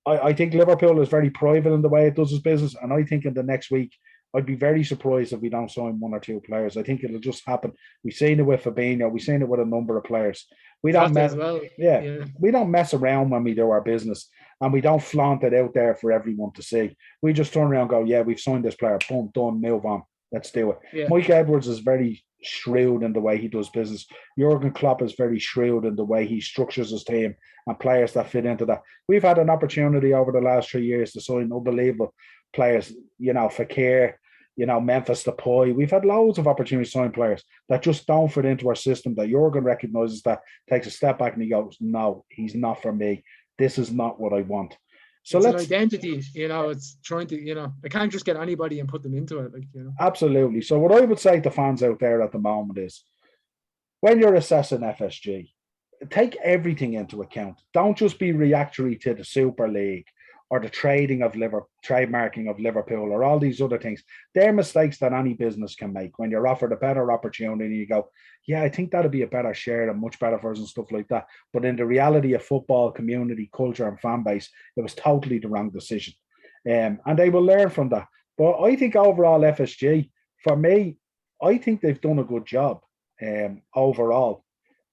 A: I think Liverpool is very private in the way it does its business, and I think in the next week, I'd be very surprised if we don't sign one or two players. I think it'll just happen. We've seen it with Fabinho. We've seen it with a number of players. We don't mess, we don't mess around when we do our business, and we don't flaunt it out there for everyone to see. We just turn around and go, we've signed this player. Boom, done, move on. Let's do it.
B: Yeah.
A: Mike Edwards is very shrewd in the way he does business. Jurgen Klopp is very shrewd in the way he structures his team and players that fit into that. We've had an opportunity over the last 3 years to sign unbelievable players, Fekir, Memphis Depay. We've had loads of opportunities to sign players that just don't fit into our system, that Jurgen recognises, that takes a step back and he goes, no, he's not for me. This is not what I want. So
B: it's an identity, it's trying to, I can't just get anybody and put them into it.
A: Absolutely. So what I would say to fans out there at the moment is, when you're assessing FSG, take everything into account. Don't just be reactionary to the Super League or the trademarking of Liverpool or all these other things. They're mistakes that any business can make. When you're offered a better opportunity, you go, I think that'd be a better share and much better for us and stuff like that. But in the reality of football, community, culture and fan base, it was totally the wrong decision. And they will learn from that. But I think overall FSG, for me, I think they've done a good job overall.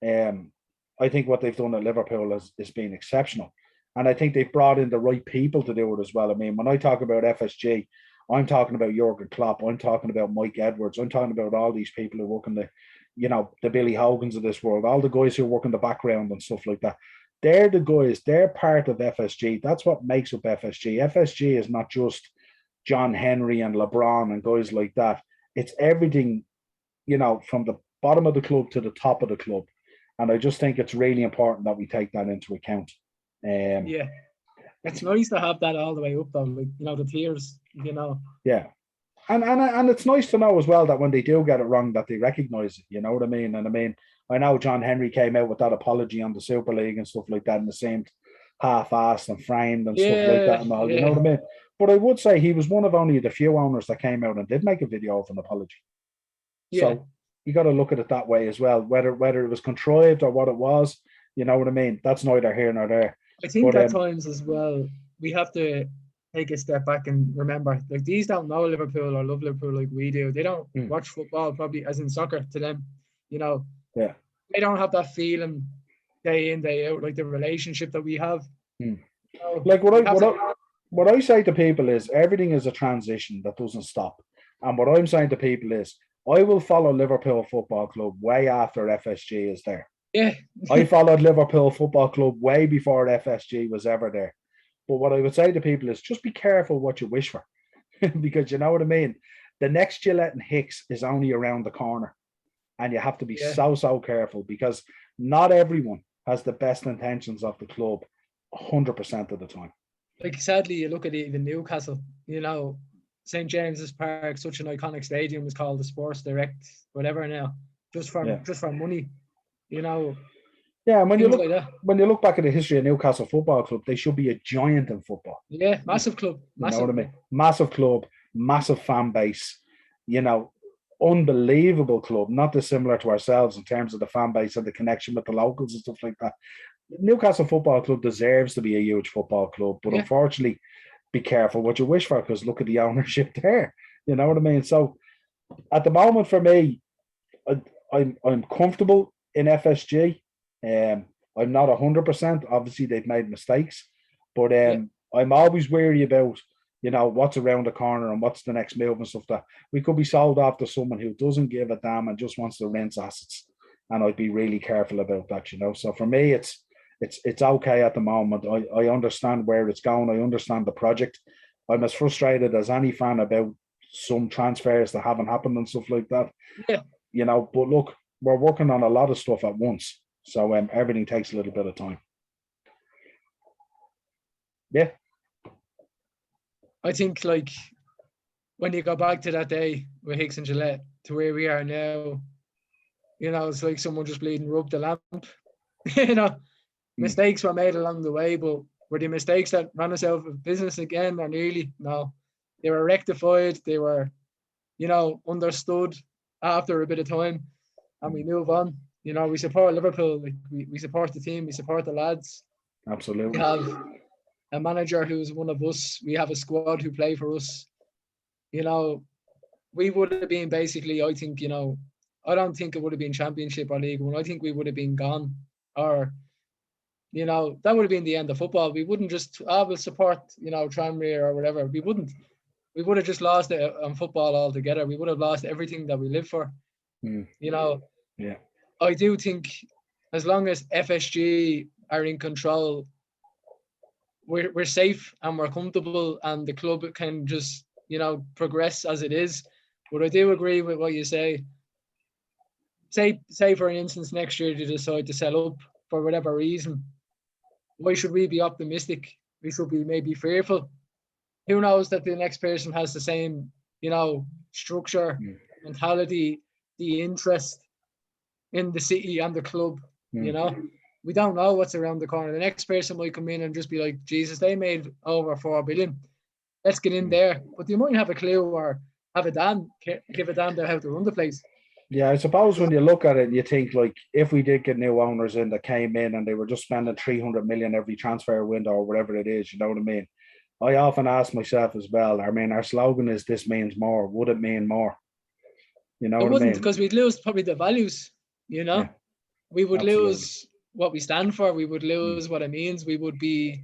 A: I think what they've done at Liverpool has been exceptional. And I think they've brought in the right people to do it as well. I mean, when I talk about FSG, I'm talking about Jurgen Klopp. I'm talking about Mike Edwards. I'm talking about all these people who work in the Billy Hogans of this world, all the guys who work in the background and stuff like that. They're the guys. They're part of FSG. That's what makes up FSG. FSG is not just John Henry and LeBron and guys like that. It's everything, from the bottom of the club to the top of the club. And I just think it's really important that we take that into account.
B: It's nice to have that all the way up though, the tiers,
A: and it's nice to know as well that when they do get it wrong that they recognize it, you know what I mean? And I mean, I know John Henry came out with that apology on the Super League and stuff like that, and it seemed half-assed and framed and stuff like that and all, you know what I mean? But I would say he was one of only the few owners that came out and did make a video of an apology. So you got to look at it that way as well, whether it was contrived or what it was, you know what I mean? That's neither here nor there.
B: I think at times as well, we have to take a step back and remember, these don't know Liverpool or love Liverpool like we do. They don't watch football probably as in soccer to them, They don't have that feeling day in, day out, like the relationship that we have.
A: Like what I say to people is everything is a transition that doesn't stop. And what I'm saying to people is I will follow Liverpool Football Club way after FSG is there. I followed Liverpool Football Club way before FSG was ever there. But what I would say to people is just be careful what you wish for. Because you know what I mean? The next Gillette and Hicks is only around the corner. And you have to be so careful because not everyone has the best intentions of the club 100% of the time.
B: Like sadly, you look at even Newcastle, St. James's Park, such an iconic stadium, is called the Sports Direct, whatever now, just for money. And when you look back at the history of Newcastle Football Club, they should be a giant in football. Massive club.
A: You know what I mean? Massive club, massive fan base, you know, unbelievable club, not dissimilar to ourselves in terms of the fan base and the connection with the locals and stuff like that. Newcastle Football Club deserves to be a huge football club, but unfortunately, be careful what you wish for, because look at the ownership there. You know what I mean? So at the moment, for me, I'm comfortable in FSG. I'm not 100%. Obviously, they've made mistakes, but I'm always wary about, you know, what's around the corner and what's the next move and stuff. That we could be sold off to someone who doesn't give a damn and just wants to rinse assets, and I'd be really careful about that, you know. So for me, it's okay at the moment. I understand where it's going. I understand the project. I'm as frustrated as any fan about some transfers that haven't happened and stuff like that.
B: Yeah.
A: You know, but look, we're working on a lot of stuff at once. So everything takes a little bit of time. Yeah.
B: I think, like, when you go back to that day with Hicks and Gillette to where we are now, you know, it's like someone just bleeding rubbed the lamp. You know, mistakes were made along the way, but were the mistakes that ran us out of business again? Or nearly? No. They were rectified. They were, you know, understood after a bit of time, and we move on. You know, we support Liverpool. Like, we support the team. We support the lads.
A: Absolutely.
B: We have a manager who's one of us. We have a squad who play for us. You know, we would have been basically, I think, you know, I don't think it would have been Championship or League One. I think we would have been gone. Or, you know, that would have been the end of football. We wouldn't just, we'll support, you know, Tranmere or whatever. We wouldn't. We would have just lost it on football altogether. We would have lost everything that we live for. You know, I do think as long as FSG are in control, we're safe and we're comfortable, and the club can just, you know, progress as it is. But I do agree with what you say. Say for instance, next year they decide to sell up for whatever reason. Why should we be optimistic? We should be maybe fearful. Who knows that the next person has the same, you know, structure, mentality, the interest in the city and the club, you know? We don't know what's around the corner. The next person might come in and just be like, Jesus, they made over 4 billion. Let's get in there. But they might have a clue or give a damn how to run the place.
A: Yeah, I suppose when you look at it, you think, like, if we did get new owners in that came in and they were just spending 300 million every transfer window or whatever it is, you know what I mean? I often ask myself as well, I mean, our slogan is "this means more." Would it mean more? You know what I mean?
B: It wouldn't, because we'd lose probably the values, you know? Yeah, we would lose what we stand for. We would lose what it means. We would be,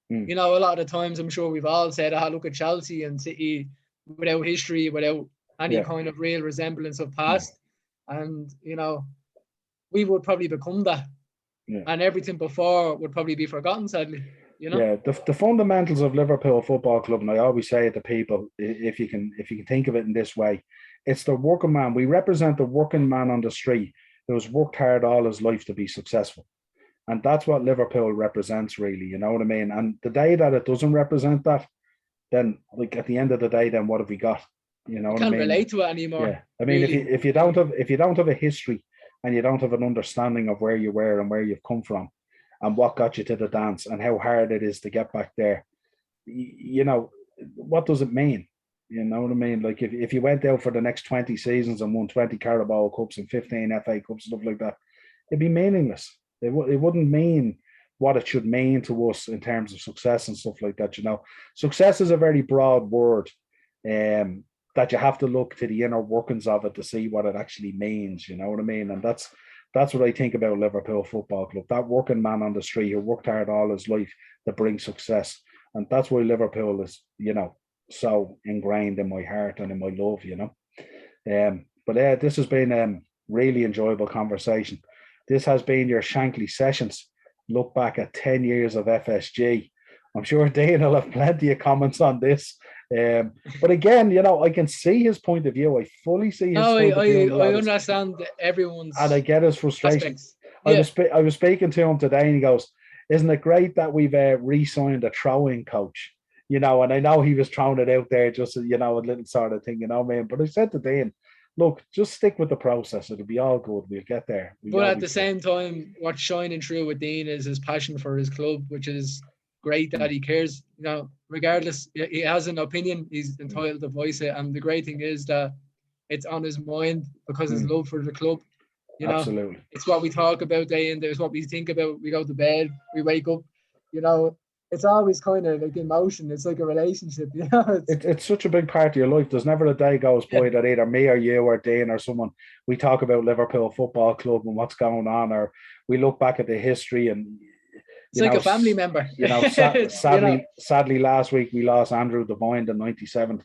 B: you know, a lot of the times I'm sure we've all said, look at Chelsea and City without history, without any kind of real resemblance of past. And, you know, we would probably become that. And everything before would probably be forgotten, sadly. You know?
A: Yeah, the fundamentals of Liverpool Football Club, and I always say it to people, if you can think of it in this way, it's the working man. We represent the working man on the street who has worked hard all his life to be successful. And that's what Liverpool represents, really, you know what I mean? And the day that it doesn't represent that, then, like, at the end of the day, then what have we got? You know what I mean?
B: Can't relate to it anymore.
A: Yeah. I mean, really. if you don't have a history and you don't have an understanding of where you were and where you've come from and what got you to the dance and how hard it is to get back there, you know, what does it mean? You know what I mean? Like, if you went out for the next 20 seasons and won 20 Carabao Cups and 15 FA Cups, stuff like that, it'd be meaningless. It wouldn't mean what it should mean to us in terms of success and stuff like that, you know. Success is a very broad word, that you have to look to the inner workings of it to see what it actually means, you know what I mean? And that's what I think about Liverpool Football Club, that working man on the street who worked hard all his life to bring success. And that's why Liverpool is, you know, so ingrained in my heart and in my love, you know. But this has been a really enjoyable conversation. This has been your Shankly Sessions. Look back at 10 years of FSG. I'm sure Dean will have plenty of comments on this. But again, you know, I can see his point of view. I fully see his point of view.
B: I understand everyone's,
A: and I get his frustration. I was speaking to him today, and he goes, "Isn't it great that we've re-signed a throwing coach?" You know, and I know he was throwing it out there just, you know, a little sort of thing, you know, man. But I said to Dean, look, just stick with the process. It'll be all good. We'll get there.
B: But at the same time, what's shining through with Dean is his passion for his club, which is great that he cares. You know, regardless, he has an opinion. He's entitled to voice it. And the great thing is that it's on his mind because his love for the club. You know,
A: Absolutely.
B: it's what we talk about day in, day. It's what we think about. We go to bed, we wake up. You know, it's always kind of like emotion. It's like a relationship. You know,
A: it's such a big part of your life. There's never a day goes by that either me or you or Dean or someone, we talk about Liverpool Football Club and what's going on, or we look back at the history and
B: it's like a family member.
A: You know, sadly, last week we lost Andrew Devine, the 97th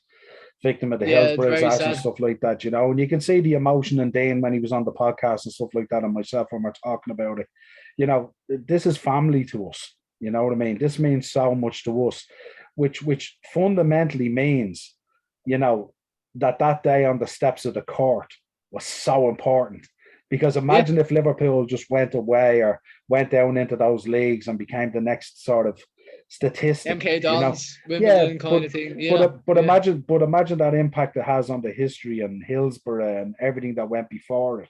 A: victim of the Hillsborough disaster and stuff like that, you know, and you can see the emotion in Dean when he was on the podcast and stuff like that, and myself when we're talking about it. You know, this is family to us. You know what I mean? This means so much to us, which fundamentally means, you know, that day on the steps of the court was so important. Because imagine if Liverpool just went away or went down into those leagues and became the next sort of statistic.
B: MK Dons, Wimbledon kind of thing.
A: But imagine that impact it has on the history and Hillsborough and everything that went before it.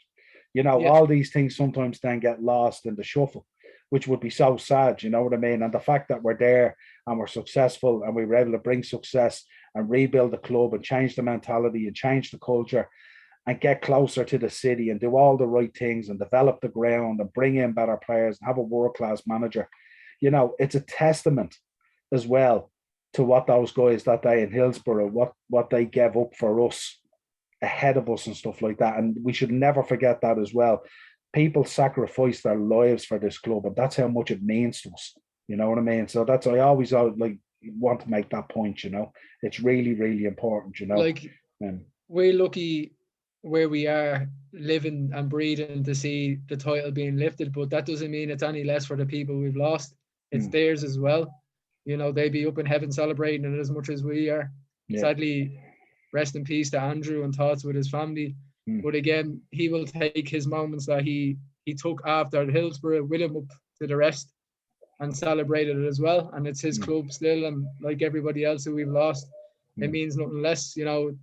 A: You know, all these things sometimes then get lost in the shuffle, which would be so sad, you know what I mean? And the fact that we're there and we're successful and we were able to bring success and rebuild the club and change the mentality and change the culture and get closer to the city and do all the right things and develop the ground and bring in better players and have a world-class manager. You know, it's a testament as well to what those guys that day in Hillsborough, what they gave up for us ahead of us and stuff like that. And we should never forget that as well. People sacrifice their lives for this club, and that's how much it means to us. You know what I mean? So that's, I always like want to make that point, you know. It's really, really important, you know.
B: Like, we're lucky where we are living and breathing to see the title being lifted, but that doesn't mean it's any less for the people we've lost. It's theirs as well. You know, they be up in heaven celebrating it as much as we are. Sadly, rest in peace to Andrew and thoughts with his family. But again, he will take his moments that he took after Hillsborough with him up to the rest and celebrated it as well. And it's his club still, and like everybody else who we've lost, it means nothing less. You know,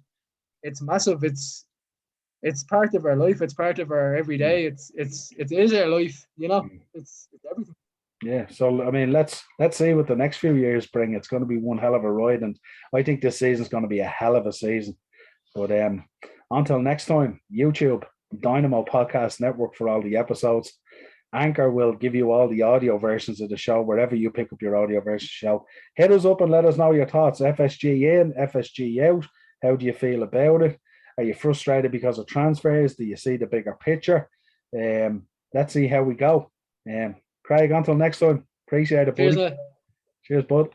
B: it's massive. It's part of our life. It's part of our everyday. It is our life. You know, it's everything.
A: Yeah. So I mean, let's see what the next few years bring. It's going to be one hell of a ride, and I think this season's going to be a hell of a season. But until next time, YouTube, Dynamo Podcast Network for all the episodes. Anchor will give you all the audio versions of the show wherever you pick up your audio version show. Hit us up and let us know your thoughts. FSG in, FSG out. How do you feel about it? Are you frustrated because of transfers? Do you see the bigger picture? Let's see how we go. Craig, until next time. Appreciate it, buddy.
B: Cheers,
A: Cheers, bud.